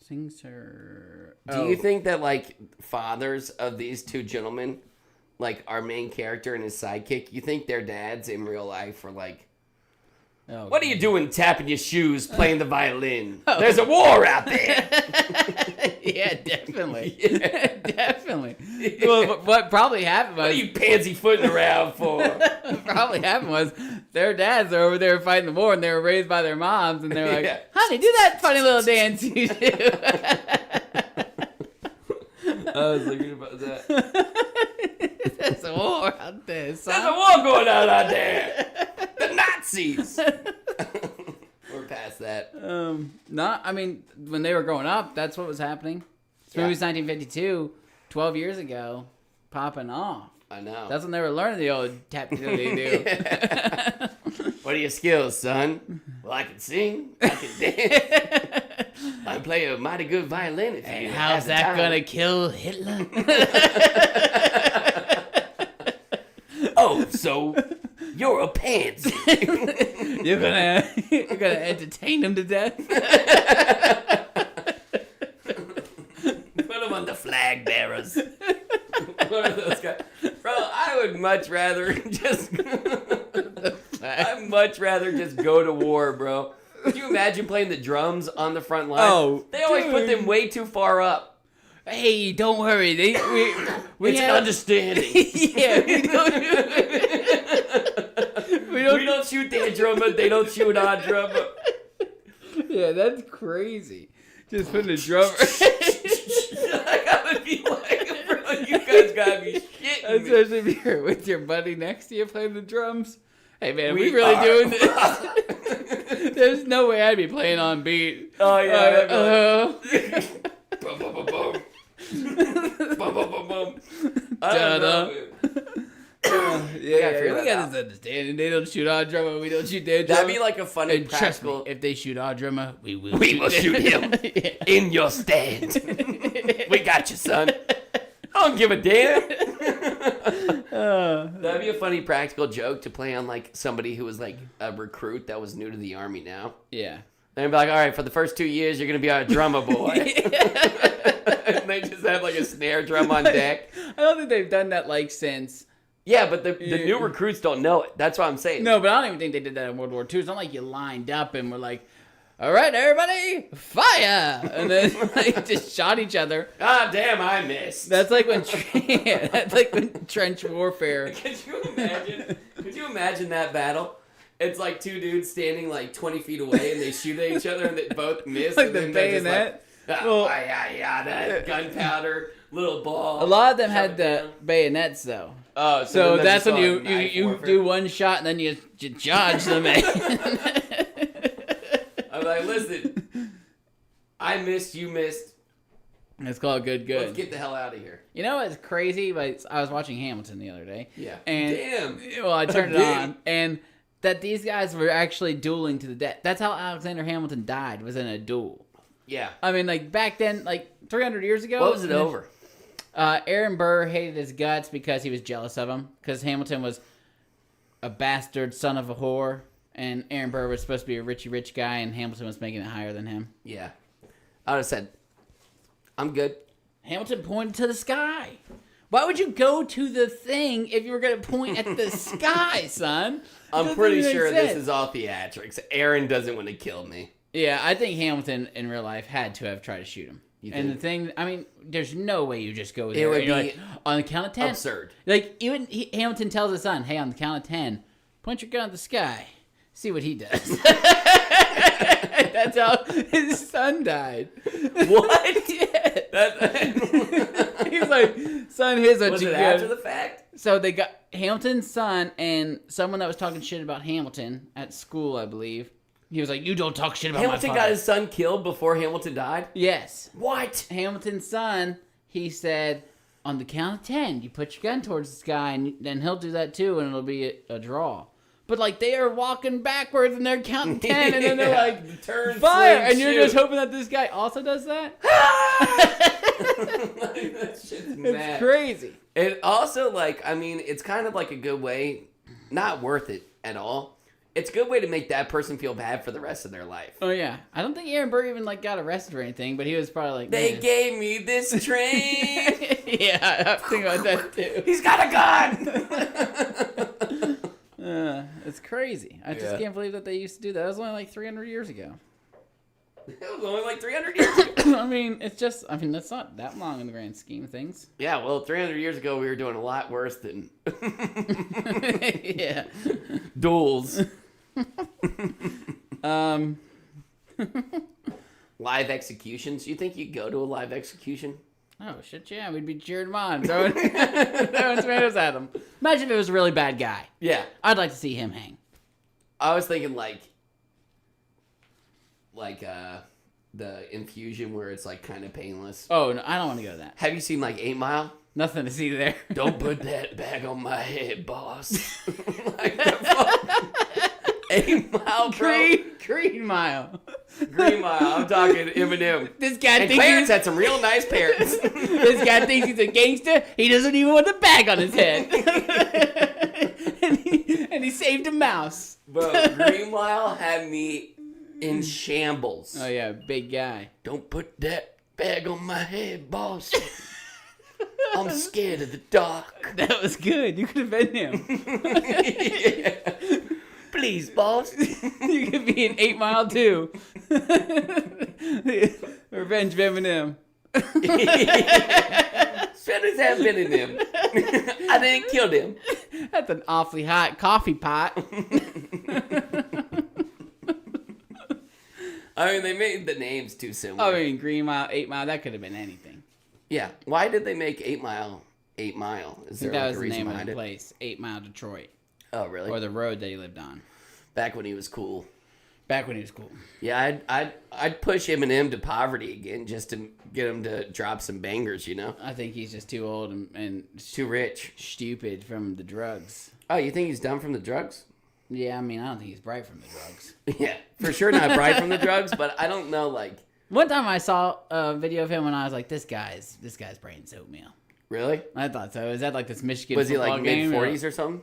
Sings her. do you think that like fathers of these two gentlemen, like our main character and his sidekick, you think their dads in real life were like, Oh, what are you doing tapping your shoes playing the violin? There's a war out there. Yeah, definitely. Yeah. Definitely. Well, what probably happened What are was you pansy footing around for? what probably happened was their dads are over there fighting the war, and they were raised by their moms, and they're like, Yeah. "Honey, do that funny little dance you do." I was thinking about that. There's a war out there, There's a son. war going on out there. The Nazis. We're past that. I mean, when they were growing up, that's what was happening. This movie's 1952, 12 years ago, popping off. I know. That's when they were learning the old tap do. What are your skills, son? Well, I can sing. I can dance. I play a mighty good violin. If you How's have the that time. gonna kill Hitler? Oh, so you're a pansy. You're gonna entertain him to death? Put him on the flag bearers. One of those guys. Bro, I would much rather just. I'd much rather just go to war, bro. Could you imagine playing the drums on the front line? Oh, they always put dude. them way too far up. Hey, don't worry. We It's an have- understanding. Yeah, we don't. We don't shoot their drummer. They don't shoot our drummer. Yeah, that's crazy. Just putting a drummer. I gotta be like, bro, you guys gotta be shitting me. Especially if you're with your buddy next to you playing the drums. Hey man, we We really are. doing this? There's no way I'd be playing on beat. Oh yeah. Uh, Bum, bum, bum, bum. Bum, bum, bum, bum. I don't know, man. yeah, figure we that got out. this understanding. They don't shoot our drummer, we don't shoot their drummer. That'd be like a funny And trust me, practical. if they shoot our drummer, we will. We will shoot him Yeah. in your stand. We got you, son. I don't give a damn. That'd be a funny practical joke to play on like somebody who was like a recruit that was new to the army now. Yeah. They'd be like, all right, for the first 2 years, you're going to be our drummer boy. And they just have like a snare drum on deck. I don't think they've done that like since. Yeah, but the new recruits don't know it. That's what I'm saying. No, but I don't even think they did that in World War II. It's not like you lined up and were like, all right, everybody, fire! And then they just shot each other. Ah, damn, I missed. That's like when that's like when trench warfare. Could you imagine? Could you imagine that battle? It's like two dudes standing like 20 feet away, and they shoot at each other, and they both miss. Like and the then they're just bayonet. Like, Well, that gunpowder little ball. a lot of them Shove had it the down. bayonets though. Oh, So then that's just when all you knife warfare. do one shot and then you charge them. I'm like, listen, I missed, you missed. It's called good. Let's get the hell out of here. You know what's crazy? But I was watching Hamilton the other day. Yeah. And Damn. well, I turned it Damn. on, and that these guys were actually dueling to the death. That's how Alexander Hamilton died, was in a duel. Yeah. I mean, like back then, like 300 years ago. What was it over? Aaron Burr hated his guts because he was jealous of him. Because Hamilton was a bastard son of a whore, and Aaron Burr was supposed to be a rich guy, and Hamilton was making it higher than him. Yeah. I would have said, I'm good. Hamilton pointed to the sky. Why would you go to the thing if you were going to point at the sky, son? I'm Doesn't pretty make sure sense. this is all theatrics. Aaron doesn't want to kill me. Yeah, I think Hamilton in real life had to have tried to shoot him. And the thing, I mean, there's no way you just go there. would and you're be like, on the count of 10. Absurd. Like, even Hamilton tells his son, hey, on the count of 10, point your gun at the sky. See what he does. That's how his son died. What? Yeah. He's like, son, here's what Was you it got. after the fact? So they got Hamilton's son and someone that was talking shit about Hamilton at school, I believe. He was like, you don't talk shit about Hamilton my got father. his son killed before Hamilton died? Yes. What? Hamilton's son, he said, on the count of 10, you put your gun towards the sky, and then he'll do that too, and it'll be a draw. But, like, they are walking backwards, and they're counting 10, and then they're like, turn, fire! swing, And you're shoot. just hoping that this guy also does that? That shit's It's mad. crazy. It also, like, I mean, it's kind of like a good way, not worth it at all. It's a good way to make that person feel bad for the rest of their life. Oh, yeah. I don't think Aaron Burr even, like, got arrested or anything, but he was probably like, They man. gave me this train. Yeah, I think about that, too. He's got a gun. It's crazy. I just Yeah. can't believe that they used to do that. That was only, like, 300 years ago. It was only like 300 years ago. I mean, that's not that long in the grand scheme of things. Yeah, well, 300 years ago, we were doing a lot worse than Yeah. duels. Um. Live executions. You think you'd go to a live execution? Oh shit! Yeah, we'd be cheering him on, throwing tomatoes at him. Imagine if it was a really bad guy. Yeah. I'd like to see him hang. I was thinking like the infusion where it's like kind of painless. Oh no, I don't want to go to that. Have you seen like 8 Mile? Nothing to see there. Don't put that bag on my head, boss. Like the fuck? 8 Mile, bro. Green Mile. Green Mile. I'm talking Eminem. This guy And thinks Clarence had some real nice parents. this guy thinks he's a gangster. He doesn't even want the bag on his head. and he saved a mouse. Bro, Green Mile had me in shambles. Oh yeah, big guy. Don't put that bag on my head, boss. I'm scared of the dark. That was good. You could have been him. Yeah. Please, boss. You could be an 8 Mile too. Revenge of Eminem. Shouldn't have been in them. I didn't kill them. That's an awfully hot coffee pot. I mean, they made the names too similar. I mean, Green Mile, 8 Mile, that could have been anything. Yeah. Why did they make 8 Mile 8 Mile? Is there That like was a the reason name of behind the it? place, 8 Mile Detroit, Oh, really? or the road that he lived on. Back when he was cool. Back when he was cool. Yeah, I'd push Eminem to poverty again just to get him to drop some bangers, you know? I think he's just too old and Too rich. stupid from the drugs. Oh, you think he's done from the drugs? Yeah, I mean, I don't think he's bright from the drugs. Yeah, for sure not bright from the drugs, but I don't know, like, One time I saw a video of him and I was like, this guy's brain's oatmeal. really? I thought so. Is that like this Michigan Was he football like game? mid-40s or something?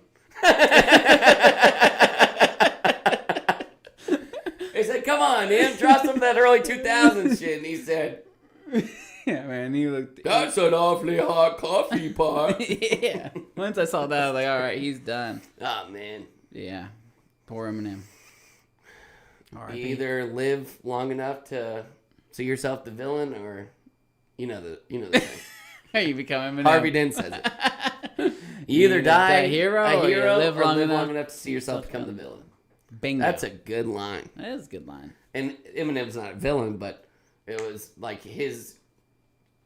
He said, come on, man, drop some of that early 2000s shit. And he said, Yeah, man, he looked... that's an awfully hot coffee pot. Yeah. Once I saw that, I was like, all right, he's done. Oh, man. Yeah. Poor Eminem. R.I.P. You either live long enough to see yourself the villain, or you know the thing. You become Eminem. Harvey Dent says it. You either die a hero, or you live long enough to see yourself become the villain. Bingo. That's a good line. That is a good line. And Eminem's not a villain, but it was like his.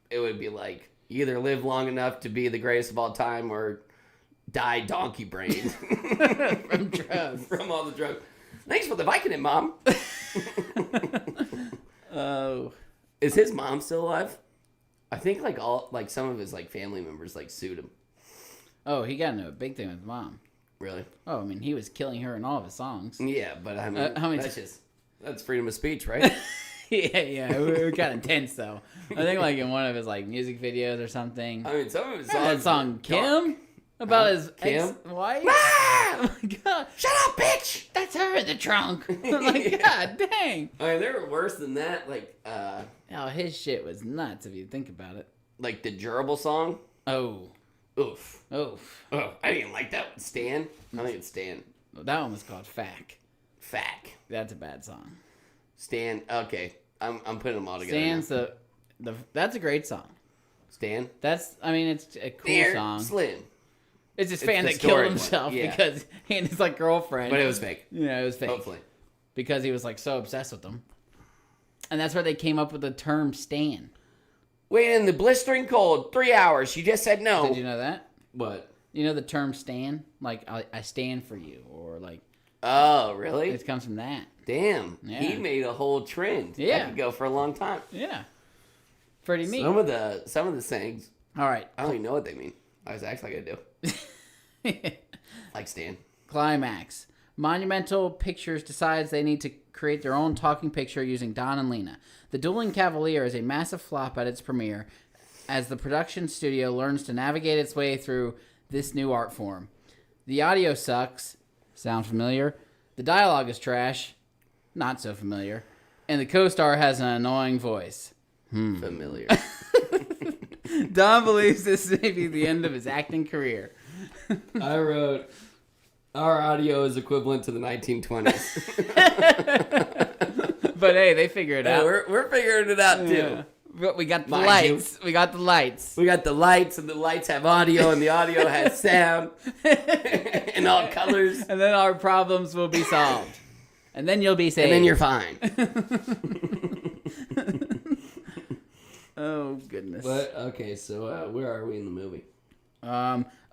It would be like you either live long enough to be the greatest of all time, or die donkey brain From drugs. from all the drugs. Thanks for the Vicodin, Mom. Oh. Is his mom still alive? I think some of his family members sued him. Oh, he got into a big thing with his mom. Really? Oh, I mean, he was killing her in all of his songs. Yeah, but I mean, how many that's freedom of speech, right? yeah, it got intense though. I think in one of his music videos or something. I mean, some of his Remember songs. that song Kim about his Kim? ex-wife. Ah! Oh my god! Shut up, bitch! That's her in the trunk. I'm like, Yeah. God dang! I mean, they were worse than that. Oh, his shit was nuts if you think about it. Like the Gerbil song. Oh, Oof. oof. Oh, I didn't like that one. Stan. I think it's Stan. That one was called Fack. Fack. That's a bad song. Stan. Okay, I'm putting them all together. Stan's the that's a great song. Stan. It's a cool There, song. Slim. It's his It's fan the that killed story himself one, yeah. because he and his girlfriend. But it was fake. Yeah, it was fake. Hopefully. Because he was so obsessed with them. And that's where they came up with the term Stan. Wait in the blistering cold 3 hours. She just said no. Did you know that? What? You know the term Stan? I stand for you, or Oh, really? it comes from that. Damn. Yeah. He made a whole trend. Yeah. That could go for a long time. Yeah. Pretty neat. Some of the sayings, All right. I don't even know what they mean. I was actually gonna do. Like Stan. Climax. Monumental Pictures decides they need to create their own talking picture using Don and Lena. The Dueling Cavalier is a massive flop at its premiere as the production studio learns to navigate its way through this new art form. The audio sucks. Sound familiar? The dialogue is trash. Not so familiar. And the co-star has an annoying voice. Familiar. Don believes this may be the end of his acting career. I wrote, our audio is equivalent to the 1920s. But hey, they figure it Yeah, out. we're figuring it out, too. Yeah. But we got the Mind lights. We got the lights. We got the lights, and the lights have audio, and the audio has sound in all colors. And then our problems will be solved. And then you'll be saved. And then you're fine. Oh, goodness. But, okay, so where are we in the movie?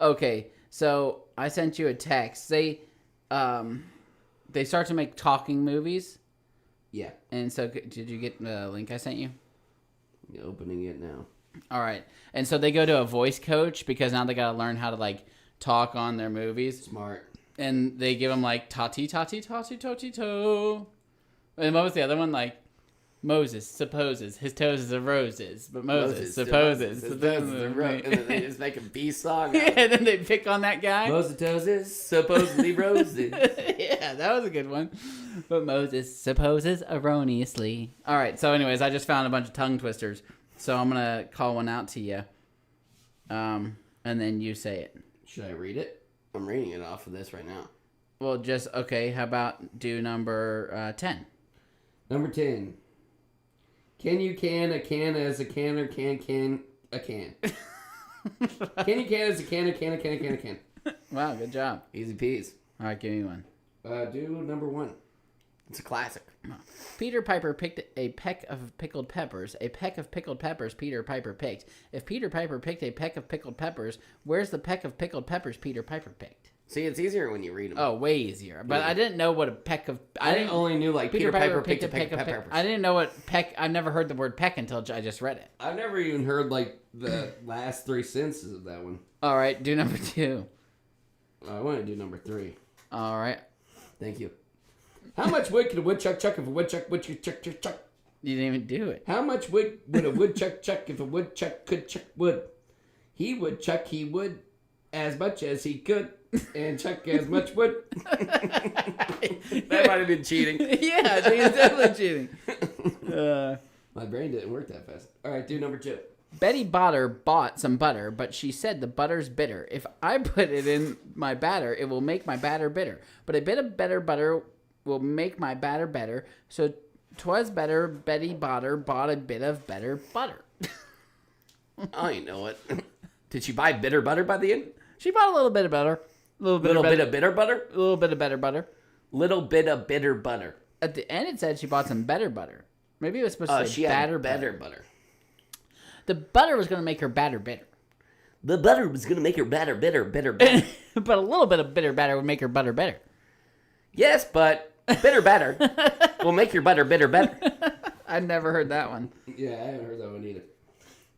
Okay, so I sent you a text. They start to make talking movies. Yeah. And so did you get the link I sent you? Opening it now. All right. And so they go to a voice coach because now they got to learn how to talk on their movies. Smart. And they give them tati tati tati tati toe. And what was the other one? Moses supposes his toes are roses, but Moses supposes his toes are roses. And then they just make a B song. Yeah, and then they pick on that guy. Moses toes supposedly roses. Yeah, that was a good one. But Moses supposes erroneously. All right, so anyways, I just found a bunch of tongue twisters. So I'm going to call one out to you. And then you say it. Should I read it? I'm reading it off of this right now. Well, okay, how about do number 10? Number 10. Can you can a can as a can or can a can? Can you can as a can or can a can a can a can? Wow, good job. Easy peas. All right, give me one. Do number 1. It's a classic. Peter Piper picked a peck of pickled peppers. A peck of pickled peppers Peter Piper picked. If Peter Piper picked a peck of pickled peppers, where's the peck of pickled peppers Peter Piper picked? See, it's easier when you read them. Oh, way easier. But Yeah. I didn't know what a peck of... I only knew Peter Piper picked a peck of peppers. peppers. I didn't know what peck... I've never heard the word peck until I just read it. I've never even heard the last 3 sentences of that one. All right, do number 2. I want to do number 3. All right. Thank you. How much wood could a woodchuck chuck if a woodchuck chuck? You didn't even do it. How much wood would a woodchuck chuck if a woodchuck could chuck wood? He would chuck he would as much as he could and chuck as much wood. That might have been cheating. Yeah, I think it's definitely cheating. My brain didn't work that fast. All right, do number 2. Betty Botter bought some butter, but she said the butter's bitter. If I put it in my batter, it will make my batter bitter. But a bit of better butter will make my batter better. So 'twas better Betty Botter bought a bit of better butter. I know it. Did she buy bitter butter by the end? She bought a little bit of butter. A little bit Bit of bitter butter? A little bit of better butter. Little bit of bitter butter. At the end, it said she bought some better butter. Maybe it was supposed to say She had batter better butter. butter. The butter was going to make her batter bitter. The butter was going to make her bitter, bitter. But a little bit of bitter batter would make her butter better. Yes, but bitter batter will make your butter bitter better. I've never heard that one. Yeah, I haven't heard that one either.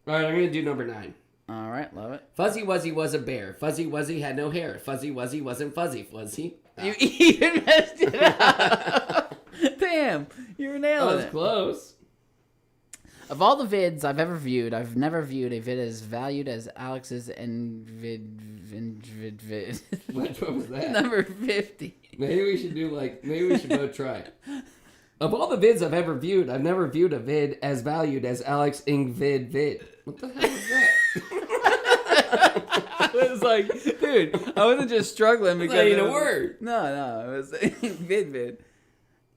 All right, I'm going to do number 9. All right, love it. Fuzzy Wuzzy was a bear. Fuzzy Wuzzy had no hair. Fuzzy Wuzzy wasn't fuzzy, was he? You even messed it up. Damn, you were nailing it. Close. Of all the vids I've ever viewed, I've never viewed a vid as valued as Alex's and vid. Which one was that? Number 50. Maybe we should both try it. Of all the vids I've ever viewed, I've never viewed a vid as valued as Alex Ingvid vid. What the hell is that? I was like, dude, I wasn't just struggling because That ain't a word. No, it was vid.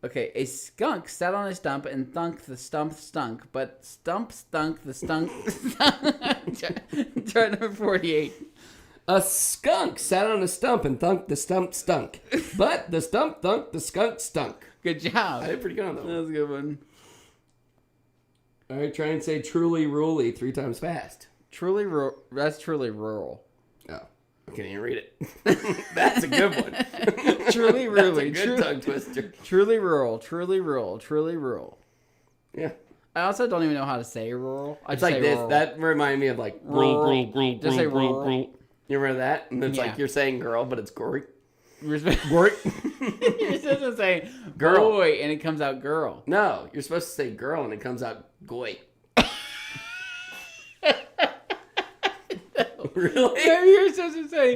Okay, a skunk sat on a stump and thunk the stump stunk, but stump stunk the stunk. Try number 48. A skunk sat on a stump and thunked the stump stunk, but the stump thunked the skunk stunk. Good job. I did pretty good on that That one. was a good one. All right, try and say truly ruly 3 times fast. That's truly rural. Oh, I can't even read it. That's a good one. Truly rural. That's a good tongue twister. Truly rural. Truly rural. Truly rural. Yeah. I also don't even know how to say rural. I It's just like say this. rural. That reminded me of like... Just say rural. You remember that? And it's Yeah. like you're saying girl, but it's gory. You're Gory? supposed to say Girl. boy, and it comes out girl. No, you're supposed to say girl and it comes out goy. Really? Maybe you're supposed to say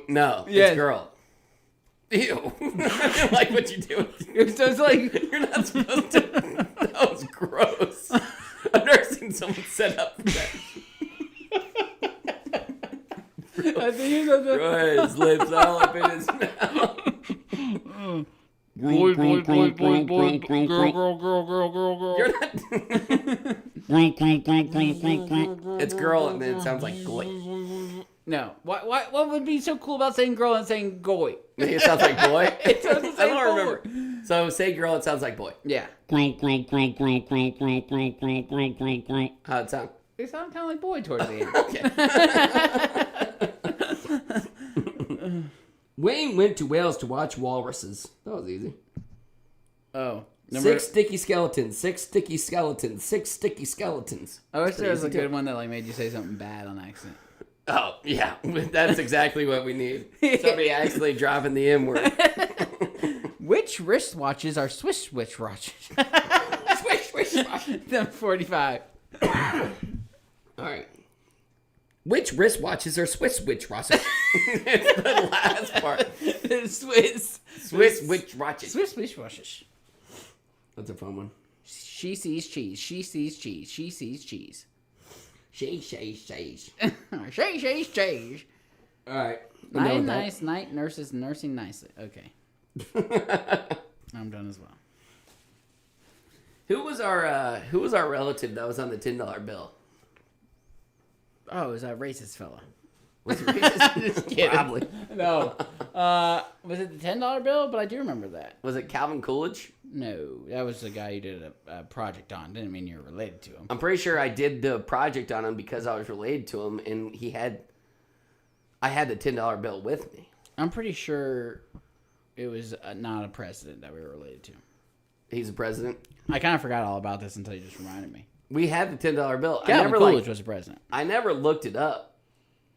No, Yes. it's girl. Ew. I like what you do. you're supposed to like. You're not supposed to. That was gross. I've never seen someone set up for that. I think you're supposed to. Right, his lips all up in his mouth. Girl. You're not. It's girl, and then it sounds like goy. No. What would be so cool about saying girl and saying goy? It sounds like boy. It sounds the I same don't forward. remember. So say girl, it sounds like boy. Yeah. How'd it sound? It sounded kind of like boy towards the end. Okay. Wayne went to Wales to watch walruses. That was easy. Oh. 6 sticky skeletons. 6 sticky skeletons. 6 sticky skeletons. I wish there was a Pretty easy, good one that like made you say something bad on accident. Oh, yeah. That's exactly what we need. Somebody actually dropping the M word. Which wristwatches are Swiss watches? Swish, swish, swish. Number 45. All right. Which wristwatches are Swiss witch watches? It's the last part. Swiss Witch watches. Swiss wristwatches. That's a fun one. She sees cheese. She sees cheese. She sees cheese. She. She sees cheese. All right. Night nurses nursing nicely. Okay. I'm done as well. Who was our relative that was on the $10 bill? Oh, it was that racist fella. Was it racist? Just kidding. Probably. No. Was it the $10 bill? But I do remember that. Was it Calvin Coolidge? No, that was the guy you did a project on. Didn't mean you were related to him. I'm pretty sure I did the project on him because I was related to him, and I had the $10 bill with me. I'm pretty sure it was not a president that we were related to. He's the president. I kind of forgot all about this until you just reminded me. We had the $10 bill. Calvin Coolidge was the president. I never looked it up,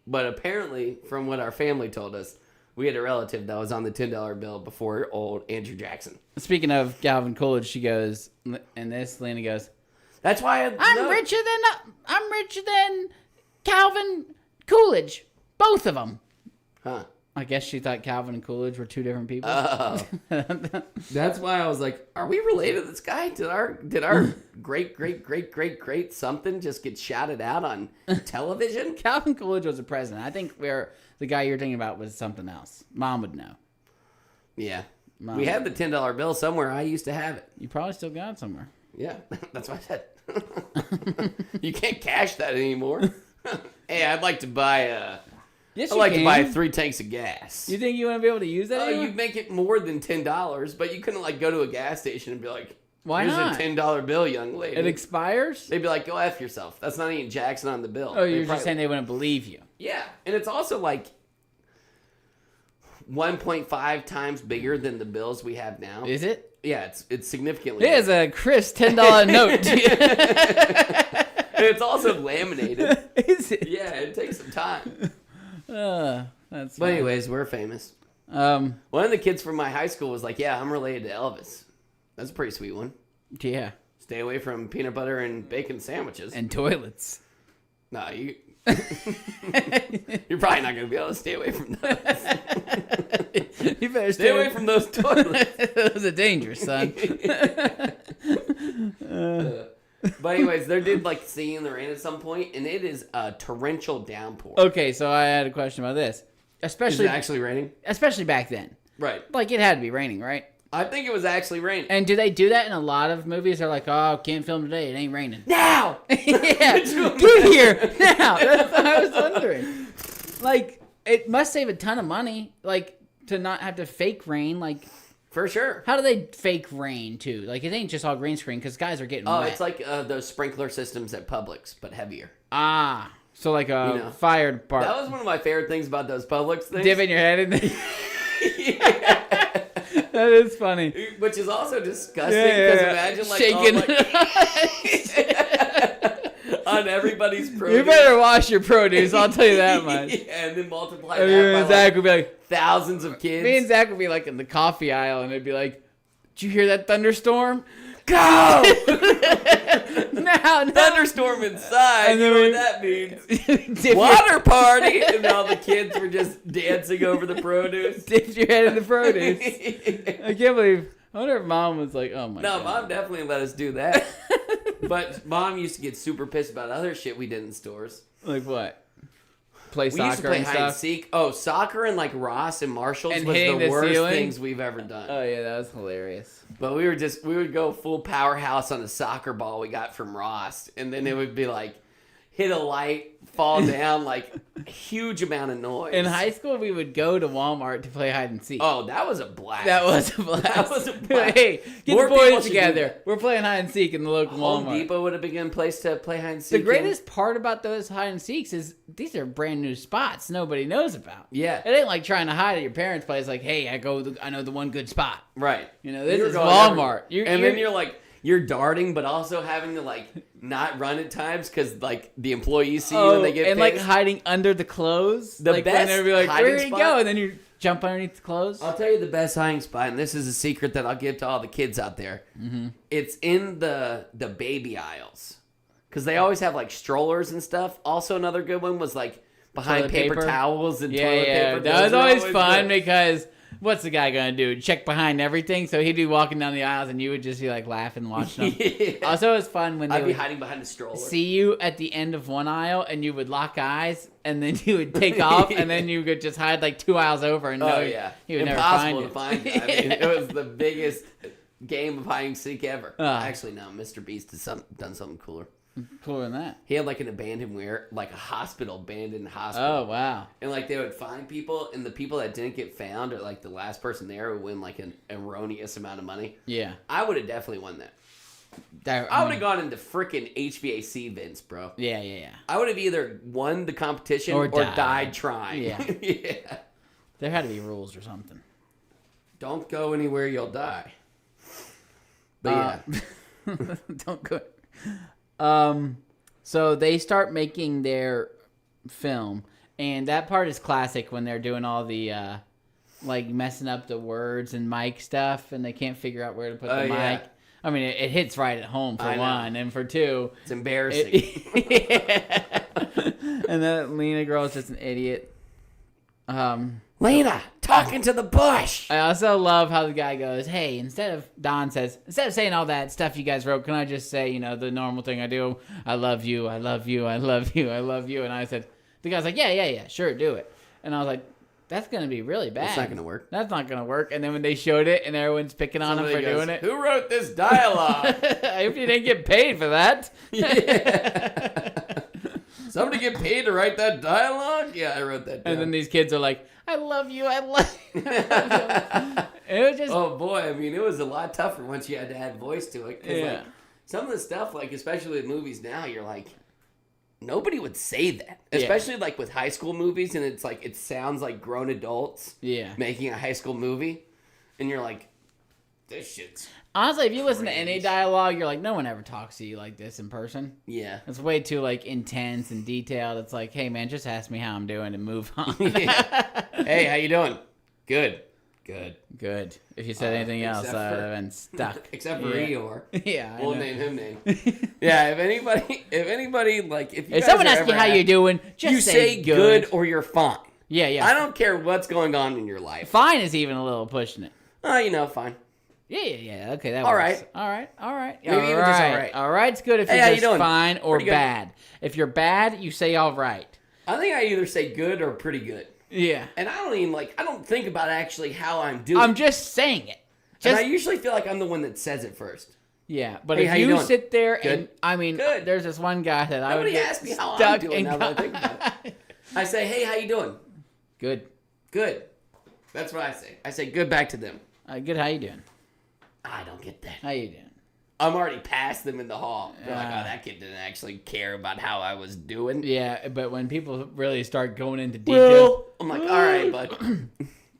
but apparently, from what our family told us, we had a relative that was on the $10 bill before old Andrew Jackson. Speaking of Calvin Coolidge, she goes, and this Lena goes, That's why I'm richer than Calvin Coolidge, both of them. Huh. I guess she thought Calvin and Coolidge were two different people. That's why I was like, are we related to this guy? Did our great something just get shouted out on television? Calvin Coolidge was the president. I think the guy you're thinking about was something else. Mom would know. Yeah. We have the $10 bill somewhere. I used to have it. You probably still got it somewhere. Yeah, that's what I said. You can't cash that anymore. Hey, I'd like to buy Yes, I'd you like to can. buy 3 tanks of gas. You think you want to be able to use that? Oh, anymore? you'd make it more than $10, but you couldn't like go to a gas station and be like, Why "Here's not? a $10 bill, young lady." It expires. They'd be like, "Go F yourself. That's not even Jackson on the bill." Oh, They'd you're just probably- saying they wouldn't believe you. Yeah, and it's also like 1.5 times bigger than the bills we have now. Is it? Yeah, it's significantly. Here's a crisp $10 note. And it's also laminated. Is it? Yeah, it takes some time. That's. But fine. anyways, we're famous. Um. One of the kids from my high school was like, "Yeah, I'm related to Elvis." That's a pretty sweet one. Yeah. Stay away from peanut butter and bacon sandwiches. And toilets. No, you. You're probably not going to be able to stay away from those. You better Stay away from those toilets. Those are dangerous, son. But anyways, they did like Singing in the Rain at some point, and it is a torrential downpour. Okay, so I had a question about this, Is especially it actually raining? especially back then. Right. Like it had to be raining, right? I think it was actually raining. And do they do that in a lot of movies? They're like, "Oh, can't film today. It ain't raining." Now! Yeah, get here now. That's what I was wondering. Like, it must save a ton of money, like to not have to fake rain. Like, For sure. how do they fake rain too? Like, it ain't just all green screen because guys are getting Oh, wet. it's like those sprinkler systems at Publix, but heavier. So like a You know. fire part. That was one of my favorite things about those Publix things. Dipping your head in there. That is funny. Which is also disgusting Yeah, because yeah. imagine like Shaking. on everybody's produce. You better wash your produce. I'll tell you that much. Yeah, and then multiply And that by Zach like would be like, thousands of kids. me and Zach would be like in the coffee aisle, and it'd be like, "Did you hear that thunderstorm? Go! No. Thunderstorm inside. And You then know we- what that means? Dip Water party! And all the kids were just dancing over the produce. Dipped your head in the produce. I can't believe. I wonder if mom was like, "Oh my No, god." Mom definitely let us do that. But Mom used to get super pissed about other shit we did in stores. Like what? Play We soccer used to play and hide and stuff. seek. Oh, soccer and like Ross and Marshalls And was hitting the the worst ceiling? things we've ever done. Oh yeah, that was hilarious. But we would go full powerhouse on a soccer ball we got from Ross, and then it would be like hit a light, fall down, like huge amount of noise. In high school, we would go to Walmart to play hide and seek. Oh, that was a blast. That was a blast. That was a blast. Hey, get More the people boys should do together. that. We're playing hide and seek in the local Home Walmart. Depot would have been a good place to play hide and seek. The greatest part about those hide and seeks is these are brand new spots nobody knows about. Yeah. It ain't like trying to hide at your parents' place. Like, hey, I know the one good spot. Right. You know, this You're is going Walmart. everywhere. And then you're like, you're darting, but also having to like not run at times because like the employees see you and they get and pissed. like hiding under the clothes. The like, best when they'd be like, hiding where'd he spot- go? And then you jump underneath the clothes. I'll tell you the best hiding spot, and this is a secret that I'll give to all the kids out there. Mm-hmm. It's in the baby aisles because they always have like strollers and stuff. Also, another good one was like behind Toilet paper paper? towels and Yeah, toilet yeah. paper. That Those was are always fun good. because what's the guy gonna do? Check behind everything. So he'd be walking down the aisles and you would just be like laughing, watching him. Yeah. Also, it was fun when they I'd be would hiding behind the stroller. see you at the end of one aisle and you would lock eyes and then you would take off and then you could just hide like 2 aisles over and Oh know yeah, he would impossible never to find find. you. I mean, it was the biggest game of hide and seek ever. Ah. Actually, no, Mr. Beast has done something cooler. Cooler than that. He had like an abandoned like a abandoned hospital. Oh wow. And like they would find people, and the people that didn't get found, or like the last person there, would win like an erroneous amount of money. Yeah. I would have definitely won that. That- I would have gone into freaking HVAC vents, bro. Yeah, yeah, yeah. I would have either won the competition Or or died. died trying. Yeah. Yeah. There had to be rules or something. Don't go anywhere, you'll die. But yeah. Don't go. So they start making their film, and that part is classic when they're doing all the like messing up the words and mic stuff, and they can't figure out where to put the Oh, mic. yeah. I mean, it hits right at home for I know. one, and for two, It's embarrassing. and that Lena girl is just an idiot. Lena, talking to the bush. I also love how the guy goes, hey, instead of saying all that stuff you guys wrote, can I just say, the normal thing I do? I love you, I love you, I love you, I love you. And I said, the guy's like, yeah, sure, do it. And I was like, that's gonna be really bad. That's not gonna work. That's not gonna work. And then when they showed it, and everyone's picking on him for doing it. Who wrote this dialogue? I hope you didn't get paid for that. Somebody get paid to write that dialogue? Yeah, I wrote that down. And then these kids are like, "I love you, I love you." It was just, Oh boy, I mean, it was a lot tougher once you had to add voice to it. 'Cause, Yeah. like, some of the stuff, like especially with movies now, you're like, nobody would say that. Especially like with high school movies, and it's like it sounds like grown adults yeah. making a high school movie, and you're like, this shit's Honestly, if you listen to any Cringe. dialogue, you're like, no one ever talks to you like this in person. yeah. It's way too like intense and detailed. It's like, hey man, just ask me how I'm doing and move on. Yeah. Hey, how you doing? Good. Good. Good. If you said anything else, except I would for- have been stuck. Except for Yeah. Eeyore. Yeah, I We'll know. name him name. Yeah, if anybody like if you If guys someone are asks you ever how at- you're doing, just you say good or you're fine. Yeah, yeah. I don't care what's going on in your life. Fine is even a little pushing it. Fine. Yeah, yeah, yeah. Okay, that All works. right. All right. All right. Maybe even just all right. All right's good if Hey, you're how you just doing? fine or Pretty good. bad. If you're bad, you say all right. I think I either say good or pretty good. Yeah. And I don't think about actually how I'm doing. I'm just saying it. and Just I usually feel like I'm the one that says it first. yeah, but Hey, if how you you doing? sit there and Good. I mean, Good. there's this one guy that I would Nobody get asked me how I'm stuck doing in now that I think about it. I say, hey, how you doing? Good. Good. That's what I say. I say good back to them. Good. How you doing? I don't get that. How you doing? I'm already past them in the hall. They're like, Ah. oh, that kid didn't actually care about how I was doing. Yeah, but when people really start going into detail, I'm like, all right, bud.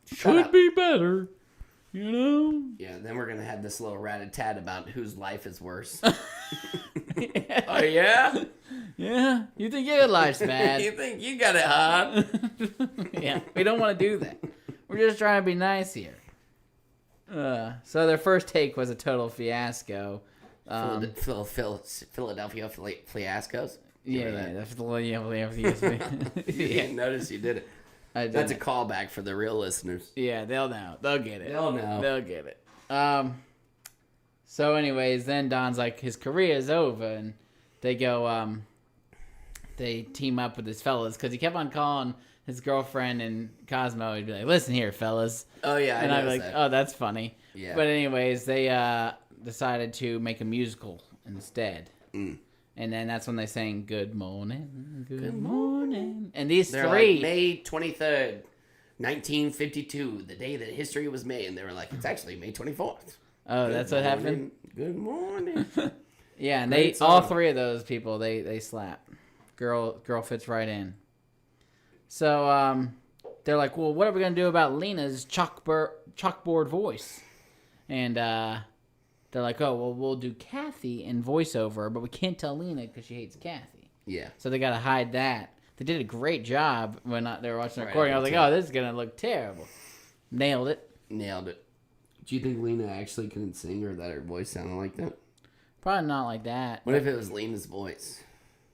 Shut up. be better. You know. Yeah, then we're gonna have this little rat-a-tat about whose life is worse. Oh yeah? Yeah. You think your life's bad? You think you got it hard? Yeah, we don't want to do that. We're just trying to be nice here. So their first take was a total fiasco. Philadelphia fiascos. Yeah, Remember that? that's the You didn't notice you did it. That's a callback for the real listeners. yeah, they'll know. They'll get it. They'll know. They'll get it. So, anyways, then Don's like, his career is over, and they go, they team up with his fellas because he kept on calling his girlfriend and Cosmo. He'd be like, "Listen here, fellas," Oh yeah, I and I'd be noticed like, that. "Oh, that's funny." Yeah. But anyways, they decided to make a musical instead. Mm. And then that's when they sang "Good Morning, Good Morning," and these They're three. like, May 23rd, 1952, the day that history was made. And they were like, it's actually May 24th. Oh, that's what happened. Good morning. Yeah, and Great they all song. three of those people they slap. Girl fits right in. So they're like, well, what are we gonna do about Lena's chalkboard voice? And they're like, oh, well, we'll do Kathy in voiceover, but we can't tell Lena because she hates Kathy. Yeah. So they gotta hide that. They did a great job when they were watching the Right, recording. I was like, too. oh, this is gonna look terrible. Nailed it. Nailed it. Do you think Lena actually couldn't sing or that her voice sounded like that? Probably not like that What if it was Lena's voice?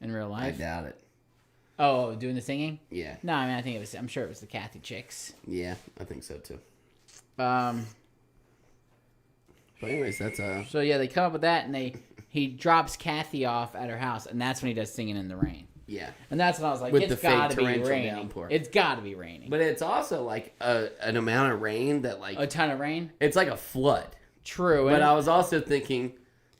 in real I life. doubt it. Oh, doing the singing? Yeah. No, I mean, I think it was. I'm sure it was the Kathy chicks. Yeah, I think so too. Um. But anyways, that's So yeah, they come up with that, and he drops Kathy off at her house, and that's when he does "Singing in the Rain." yeah. And that's when I was like, With it's the fake got to be torrential raining. downpour. It's got to be raining. But it's also like an amount of rain that like A ton of rain. it's like a flood. True. But and- I was also thinking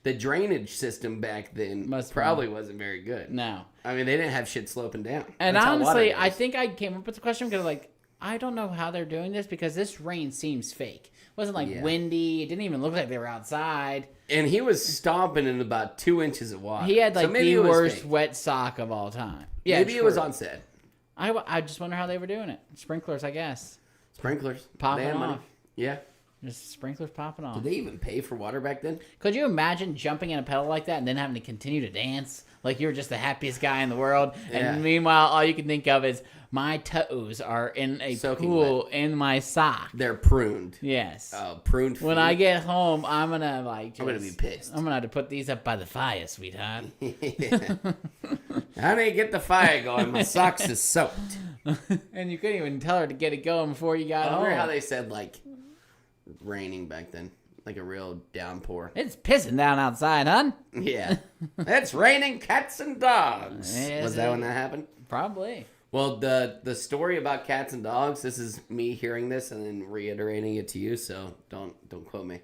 the drainage system back then Must be. probably wasn't very good. no. I mean, they didn't have shit sloping down. And That's how water honestly, goes. I think I came up with the question because like I don't know how they're doing this because this rain seems fake. It wasn't like Yeah. windy. It didn't even look like they were outside. And he was stomping in about 2 inches of water. He had So like maybe the it was worst fake. wet sock of all time. Yeah, Maybe it was true. on set. I just wonder how they were doing it. Sprinklers, I guess. Sprinklers. Popping They had money. off. Yeah. Just sprinklers popping off. Did they even pay for water back then? Could you imagine jumping in a pedal like that and then having to continue to dance? Like you're just the happiest guy in the world. Yeah. And meanwhile, all you can think of is my toes are in a Soaking pool in my sock. They're pruned. Yes. Pruned feet. When I get home, I'm going to like just, I'm gonna be pissed. I'm going to have to put these up by the fire, sweetheart. Honey, get the fire going. My socks is soaked. And you couldn't even tell her to get it going before you got I home. wonder how they said, like, raining back then. Like a real downpour. It's pissing down outside, hon. Yeah. It's raining cats and dogs. Yes, Was that it- when that happened? Probably. Well, the story about cats and dogs. This is me hearing this and then reiterating it to you. So don't quote me.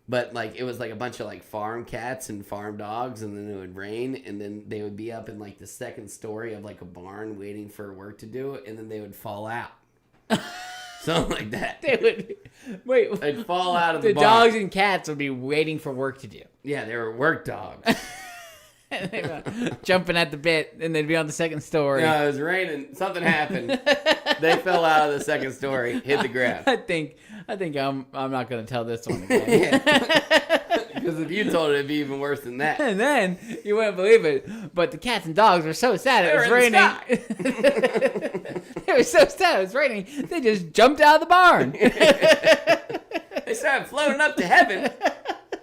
But like it was like a bunch of like farm cats and farm dogs, and then it would rain, and then they would be up in like the second story of like a barn waiting for work to do, and then they would fall out. Something like that. They would They'd fall out of the the barn. dogs and cats would be waiting for work to do. Yeah, they were work dogs. And they were jumping at the bit, and they'd be on the second story. No, it was raining. Something happened. They fell out of the second story, hit the ground. I think I'm not gonna tell this one again. Because if you told it, it'd be even worse than that. And then you wouldn't believe it, but the cats and dogs were so sad it was They were in raining. the They were so sad it was raining. They just jumped out of the barn. They started floating up to heaven.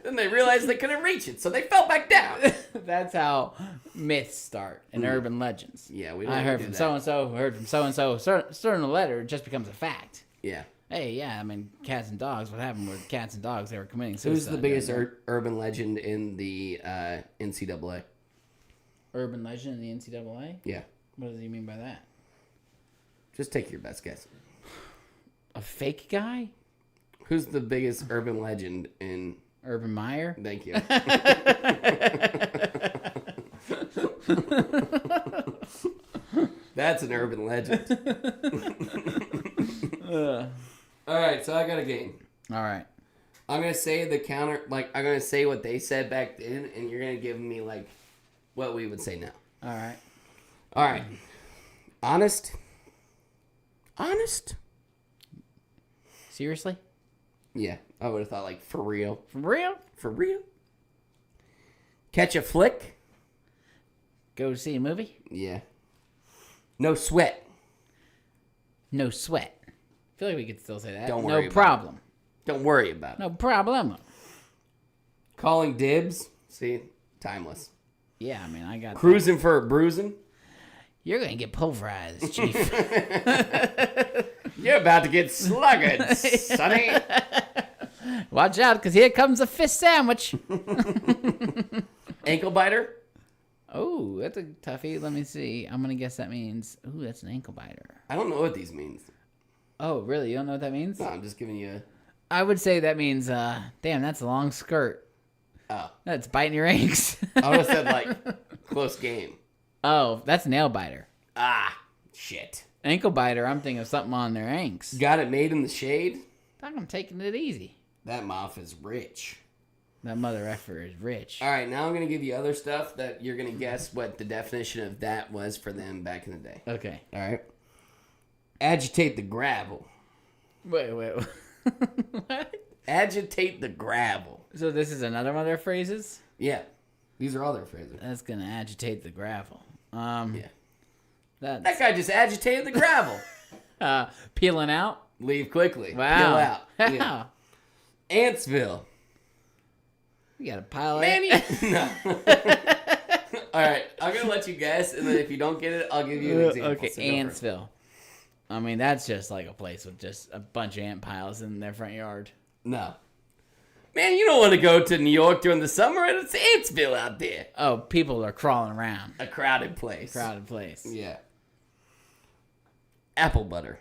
Then they realized they couldn't reach it, so they fell back down. That's how myths start and urban legends. Yeah, we don't I heard do from that. so and so. Heard from so and so. Starting a letter, it just becomes a fact. Yeah. Hey, yeah, I mean, cats and dogs. What happened with cats and dogs? They were committing suicide. Who's the biggest urban legend in the NCAA? urban legend in the NCAA? Yeah. What does he mean by that? Just take your best guess. A fake guy? Who's the biggest urban legend in... Urban Meyer? Thank you. That's an urban legend. All right, so I got a game. All right. I'm going to say the counter, like, I'm going to say what they said back then, and you're going to give me, like, what we would say now. All right. All right. Honest? Honest? Seriously? Yeah, I would have thought, like, for real. For real? For real? Catch a flick? Go see a movie? Yeah. No sweat. No sweat. I feel like we could still say that. Don't worry No about problem. Don't worry about it. No problem. Calling dibs? See? Timeless. Yeah, I mean, I got Cruising for a bruising? You're going to get pulverized, Chief. You're about to get slugged, sonny. Watch out, because here comes a fish sandwich. Ankle biter? Oh, that's a toughie. Let me see. I'm going to guess that means... Ooh, that's an ankle biter. I don't know what these means. Oh, really? You don't know what that means? No, I'm just giving you I would say that means, damn, that's a long skirt. Oh. That's biting your ankles. I would have said, like, close game. Oh, that's nail biter. Ah, shit. Ankle biter, I'm thinking of something on their anks. Got it made in the shade? I'm taking it easy. That mouth is rich. That mother effer is rich. All right, now I'm going to give you other stuff that you're going to guess what the definition of that was for them back in the day. Okay. All right. Agitate the gravel. Wait. What? Agitate the gravel. So this is another one of their phrases? Yeah. These are all their phrases. That's going to agitate the gravel. Yeah. That's That guy just agitated the gravel. peeling out? Leave quickly. Wow. Peel out. Wow. Yeah. Antsville. You got a pile of Man, it? no. All right, I'm going to let you guess, and then if you don't get it, I'll give you an example. Okay, So go for it. Antsville. I mean, that's just like a place with just a bunch of ant piles in their front yard. No. Man, you don't want to go to New York during the summer. It's Antsville out there. Oh, people are crawling around. A crowded place. Crowded place. Yeah. Apple butter.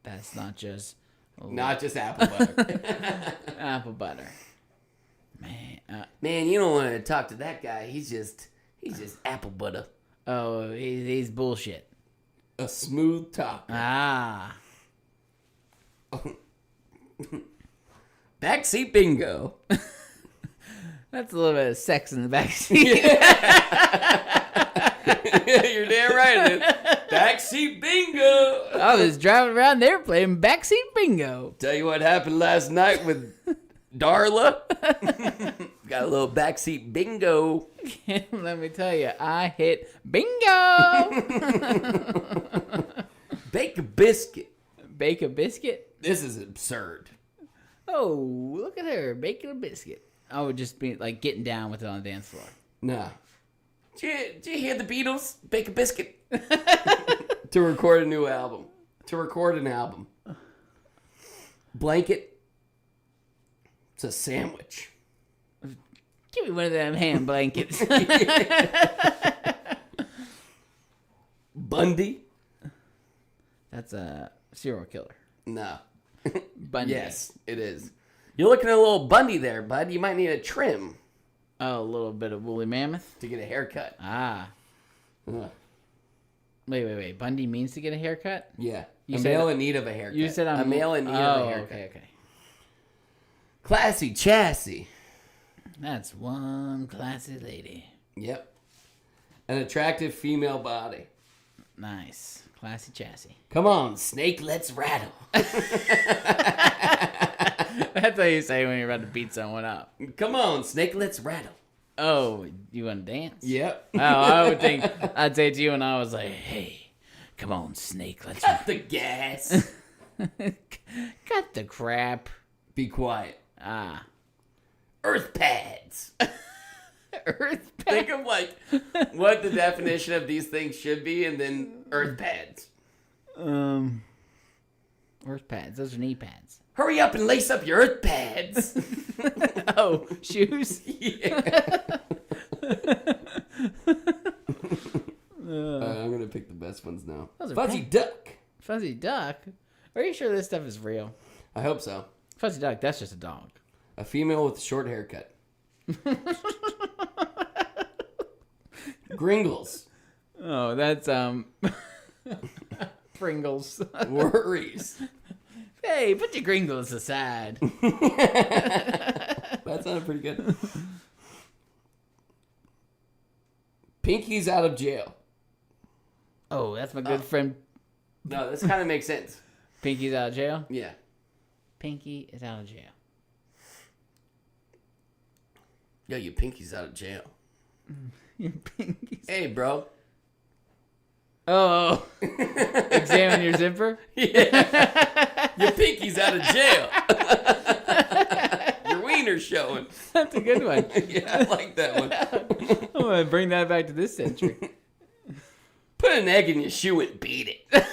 That's not just Not just apple butter. apple butter. Man. Man, you don't want to talk to that guy. He's just apple butter. Oh, he's bullshit. A smooth talker. Ah. Backseat bingo. That's a little bit of sex in the backseat. You're damn right. Backseat bingo. I was driving around there playing backseat bingo. Tell you what happened last night with Darla. Got a little backseat bingo. Let me tell you, I hit bingo. Bake a biscuit. Bake a biscuit? This is absurd. Oh, look at her baking a biscuit. I would just be like getting down with it on the dance floor. Nah. Did you hear the Beatles bake a biscuit? To record a new album. To record an album. Blanket. It's a sandwich. Give me one of them hand blankets. Bundy? That's a serial killer. No. Bundy. Yes, it is. You're looking at a little Bundy there, bud. You might need a trim Oh, a little bit of woolly mammoth. to get a haircut. Ah. Ugh. Wait. Bundy means to get a haircut? Yeah. You a said- male in need of a haircut. You said I'm a male in need of a haircut. Okay. Classy chassis. That's one classy lady. Yep. An attractive female body. Nice. Classy chassis. Come on, Snake, let's rattle. That's what you say when you're about to beat someone up. Come on, Snake, let's rattle. Oh, you want to dance? Yep. Oh, I would think I'd say to you and I was like, hey, come on, Snake, let's Cut the gas. cut the crap. Be quiet. Ah. Earth pads. Earth Think of like what the definition of these things should be, and then earth pads. Earth pads. Those are knee pads. Hurry up and lace up your earth pads. Oh, shoes? Yeah. I'm gonna pick the best ones now. Those are Fuzzy pink. duck. Fuzzy duck? Are you sure this stuff is real? I hope so. Fuzzy duck, that's just a dog. A female with a short haircut. Gringles. Oh, that's Pringles. Worries. Hey, put your Gringles aside. That sounded pretty good. Pinky's out of jail. Oh, that's my good friend No, this kind of makes sense. Pinky's out of jail. Yeah. Pinky is out of jail. Yo, your pinky's out of jail. Your Pinky's. Hey, bro. Oh, examine your zipper. Yeah. Your pinky's out of jail. Your wiener's showing. That's a good one. Yeah, I like that one. I'm gonna bring that back to this century. Put an egg in your shoe and beat it.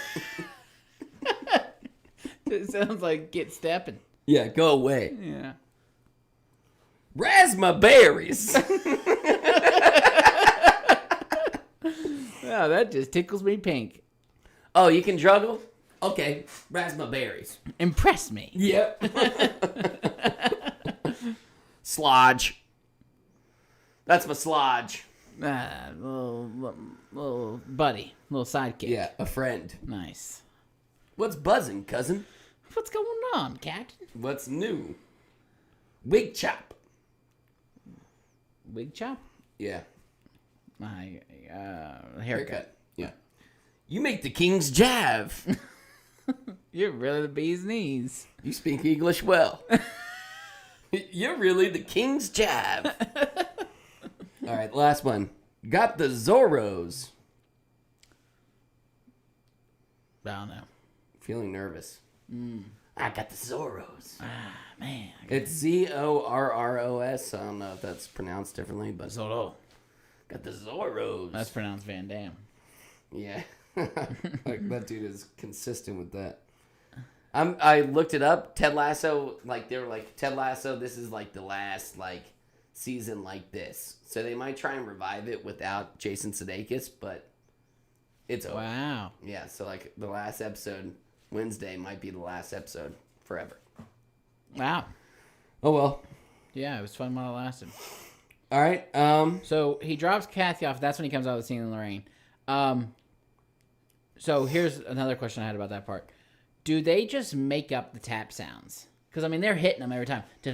It sounds like get stepping. Yeah, go away. Yeah. Raspberries. Wow, that just tickles me pink. Oh, you can juggle? Okay, raspberries. Impress me. Yep. Slodge. That's my slodge. Ah, little buddy, little sidekick. Yeah, a friend. Nice. What's buzzing, cousin? What's going on, Captain? What's new? Wig chop. Wig chop? Yeah. My haircut. Yeah. You make the king's jive. You're really the bee's knees. You speak English well. You're really the king's jive. All right, last one. Got the Zorros. I don't know. Feeling nervous. I got the Zorros. Ah, man. It's Zorros. I don't know if that's pronounced differently, but Zorro. got the Zorros. That's pronounced Van Damme. Yeah. Like that dude is consistent with that. I looked it up. Ted Lasso, like they were like, Ted Lasso, this is like the last like season like this. So they might try and revive it without Jason Sudeikis, but it's over. Wow. Yeah, so like the last episode, Wednesday, might be the last episode forever. Wow. Oh well. Yeah, it was fun while it lasted. All right. So he drops Kathy off. That's when he comes out of the scene in Lorraine. So here's another question I had about that part. Do they just make up the tap sounds? Because, I mean, they're hitting them every time. I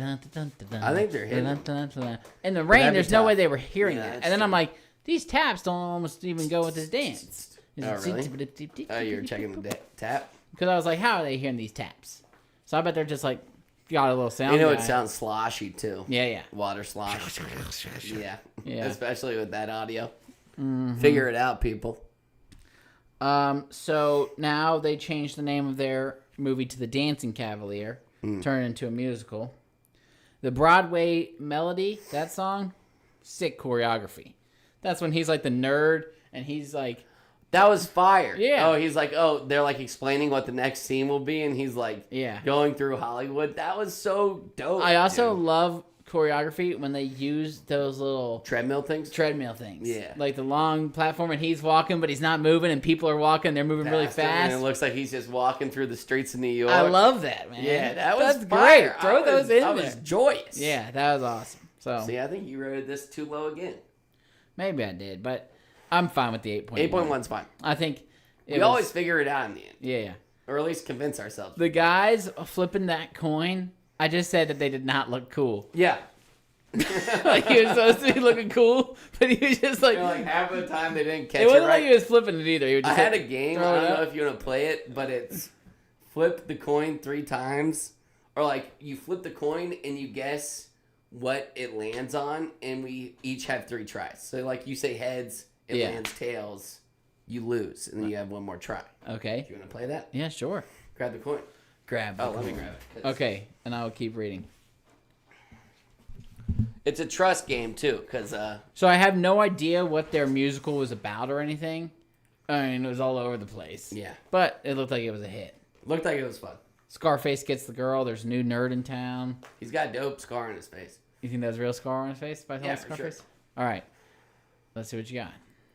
think they're hitting them. In the rain, that'd be there's no tough. way they were hearing Yeah, that. that's And then I'm true. like, these taps don't almost even go with this dance. Oh, really? Oh, you're checking the tap? Because I was like, how are they hearing these taps? So I bet they're just like, got a little sound. You know, it guy. sounds sloshy too. Yeah. Water slosh. Yeah. Yeah. Especially with that audio. Figure it out, people. So now they changed the name of their movie to The Dancing Cavalier, turn it into a musical. The Broadway Melody, that song, sick choreography. That's when he's like the nerd and he's like, That was fire. Yeah. Oh, he's like, they're like explaining what the next scene will be, and he's like, Yeah. going through Hollywood. That was so dope. I also dude. love choreography when they use those little Treadmill things. treadmill things. Yeah. Like the long platform and he's walking, but he's not moving, and people are walking. They're moving really Faster, and fast. it looks like he's just walking through the streets of New York. I love that, man. Yeah, that was That's fire. great. Throw those in I there. was joyous. Yeah, that was awesome. So See, I think you rated this too low again. maybe I did, but I'm fine with the 8.1. 8.1's fine. I think We always figure it out in the end, yeah. or at least convince ourselves. The guys flipping that coin, I just said that they did not look cool. Yeah. Like he was supposed to be looking cool, but he was just like, Half of the time they didn't catch it it wasn't right. like he was flipping it either. He would I just had a like, game. throw I it don't know up. if you want to play it, but it's flip the coin 3 times, or like you flip the coin and you guess what it lands on, and we each have 3 tries. So like you say heads, it Yeah. lands tails, you lose, and then you have one more try. Okay. Do you want to play that? Yeah, sure. Grab the coin. Grab. Oh, let me grab it. Okay, and I'll keep reading. It's a trust game too, because So I have no idea what their musical was about or anything. I mean, it was all over the place. yeah, But it looked like it was a hit. looked like it was fun. Scarface gets the girl. There's a new nerd in town. He's got a dope scar on his face. You think that's a real scar on his face by Yeah, telling for sure. Scarface? All right. Let's see what you got.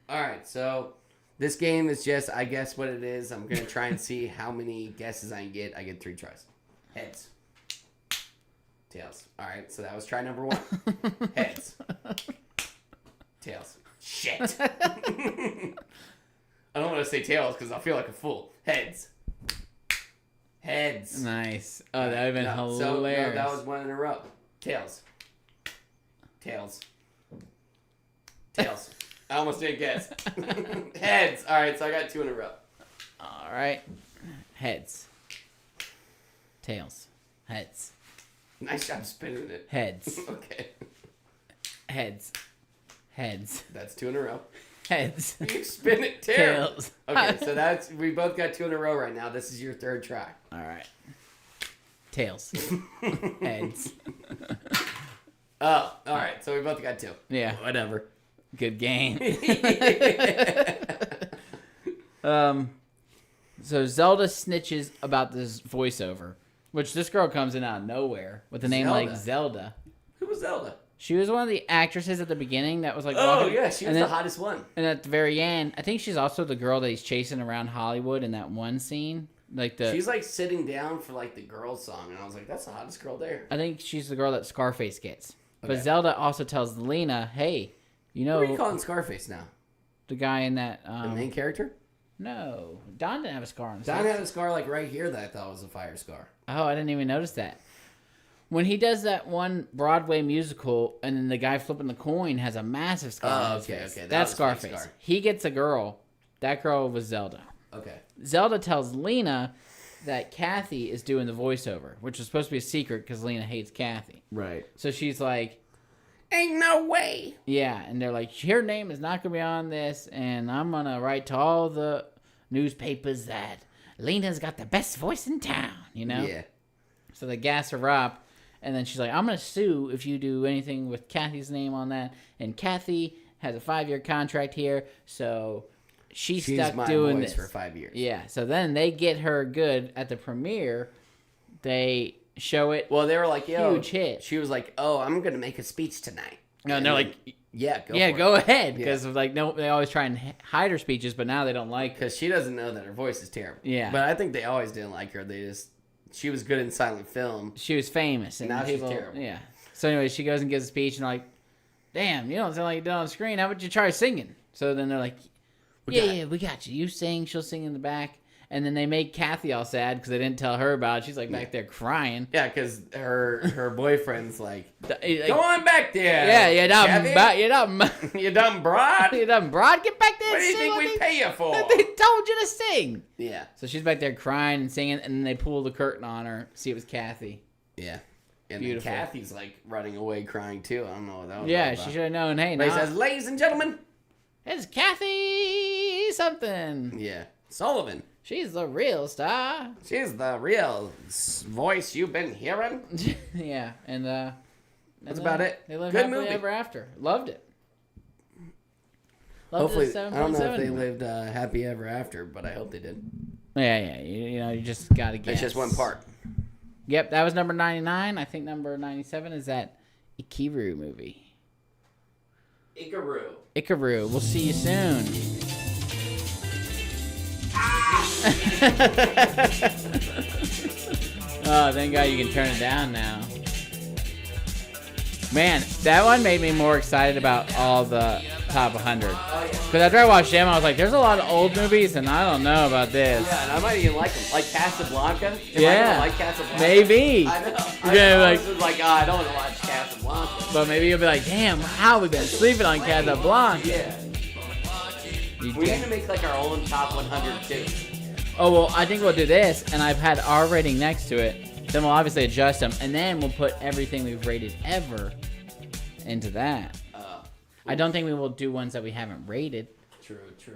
All right, so this game is just, I guess what it is. I'm gonna try and see how many guesses I can get. I get 3 tries. Heads. Tails. All right, so that was try number 1. Heads. Tails. Shit. I don't want to say tails because I'll feel like a fool. Heads. Heads. Nice. Oh, that would have been No, hilarious. So, no, that was 1 in a row. Tails. Tails. Tails. I almost didn't guess. Heads. All right, so I got 2 in a row. All right. Heads. Tails. Heads. Nice job spinning it. Heads. Okay. Heads. Heads. That's 2 in a row. Heads. You spin it terrible. Tails. Okay, so we both got 2 in a row right now. This is your 3rd try. All right. Tails. Heads. Oh, all right. So we both got 2. Yeah. Whatever. Good game. So Zelda snitches about this voiceover, which this girl comes in out of nowhere with a name like Zelda. Zelda. Who was Zelda? She was one of the actresses at the beginning that was like, Oh, walking- yeah. She was and the then- hottest one. And at the very end, I think she's also the girl that he's chasing around Hollywood in that one scene. Like She's like sitting down for like the girls song, and I was like, that's the hottest girl there. I think she's the girl that Scarface gets. But Okay. Zelda also tells Lena, "Hey, you What are you know calling Scarface now? the guy in that." The main character? No, Don didn't have a scar on his Don face. had a scar like right here that I thought was a fire scar. Oh, I didn't even notice that. When he does that one Broadway musical, and then the guy flipping the coin has a massive scar Oh, on his okay, face. okay. That That's was a fake Scarface. scar. He gets a girl. That girl was Zelda. Okay. Zelda tells Lena that Kathy is doing the voiceover, which was supposed to be a secret because Lena hates Kathy. Right. So she's like, Ain't no way. yeah, and they're like, your name is not going to be on this, and I'm going to write to all the newspapers that Lena's got the best voice in town, you know? Yeah. So they gas her up, and then she's like, I'm going to sue if you do anything with Kathy's name on that, and Kathy has a 5-year contract here, so she's stuck my doing voice this. for 5 years. Yeah, so then they get her good at the premiere. They show it. Well, they were like, yo. Huge hit. She was like, oh, I'm going to make a speech tonight. And they're like, yeah, go yeah, for go it. ahead. Because like no, they always try and hide her speeches, but now they don't like her. Because she doesn't know that her voice is terrible. Yeah. But I think they always didn't like her. She was good in silent film. She was famous. And Now she's people, terrible. Yeah. So anyway, she goes and gives a speech, and they're like, damn, you don't sound like you did on the screen. How about you try singing? So then they're like, yeah, we got you. You sing, she'll sing in the back. And then they make Kathy all sad because they didn't tell her about it. She's like back there crying. Yeah, because her boyfriend's like, Like, go on back there. yeah, you're dumb, Kathy. you're dumb, You dumb broad. you're dumb, broad. Get back there. What do you and sing think we they, pay you for? They told you to sing. Yeah. So she's back there crying and singing, and then they pull the curtain on her. See, it was Kathy. Yeah. And Beautiful. then Kathy's like running away crying too. I don't know what that was Yeah, all she about. should have known. Hey, But he now says, ladies and gentlemen. it's Kathy something. Yeah. Sullivan. She's the real star. She's the real voice you've been hearing. Yeah, and That's about it. They lived Good happily movie. ever after. Loved it. Loved Hopefully, it at I don't know if 7.7. they lived happy ever after, but I hope they did. Yeah. You know, you just gotta guess. It's just one part. Yep, that was number 99. I think number 97 is that Ikiru movie. Ikaru. Ikaru. We'll see you soon. Oh, thank God you can turn it down now. Man, that one made me more excited about all the top 100. Oh, yeah. Because after I watched them, I was like, there's a lot of old movies, and I don't know about this. Yeah, and I might even like them. Like Casablanca. Am I Yeah. gonna like Casablanca? Maybe. I know. You're gonna I be was like, oh, I don't want to watch Casablanca. But maybe you'll be like, damn, how we been sleeping on Casablanca? Yeah. You We need can't- to make like our own top 100 too. Oh, well, I think we'll do this, and I've had our rating next to it. Then we'll obviously adjust them, and then we'll put everything we've rated ever into that. I don't think we will do ones that we haven't rated. True, true.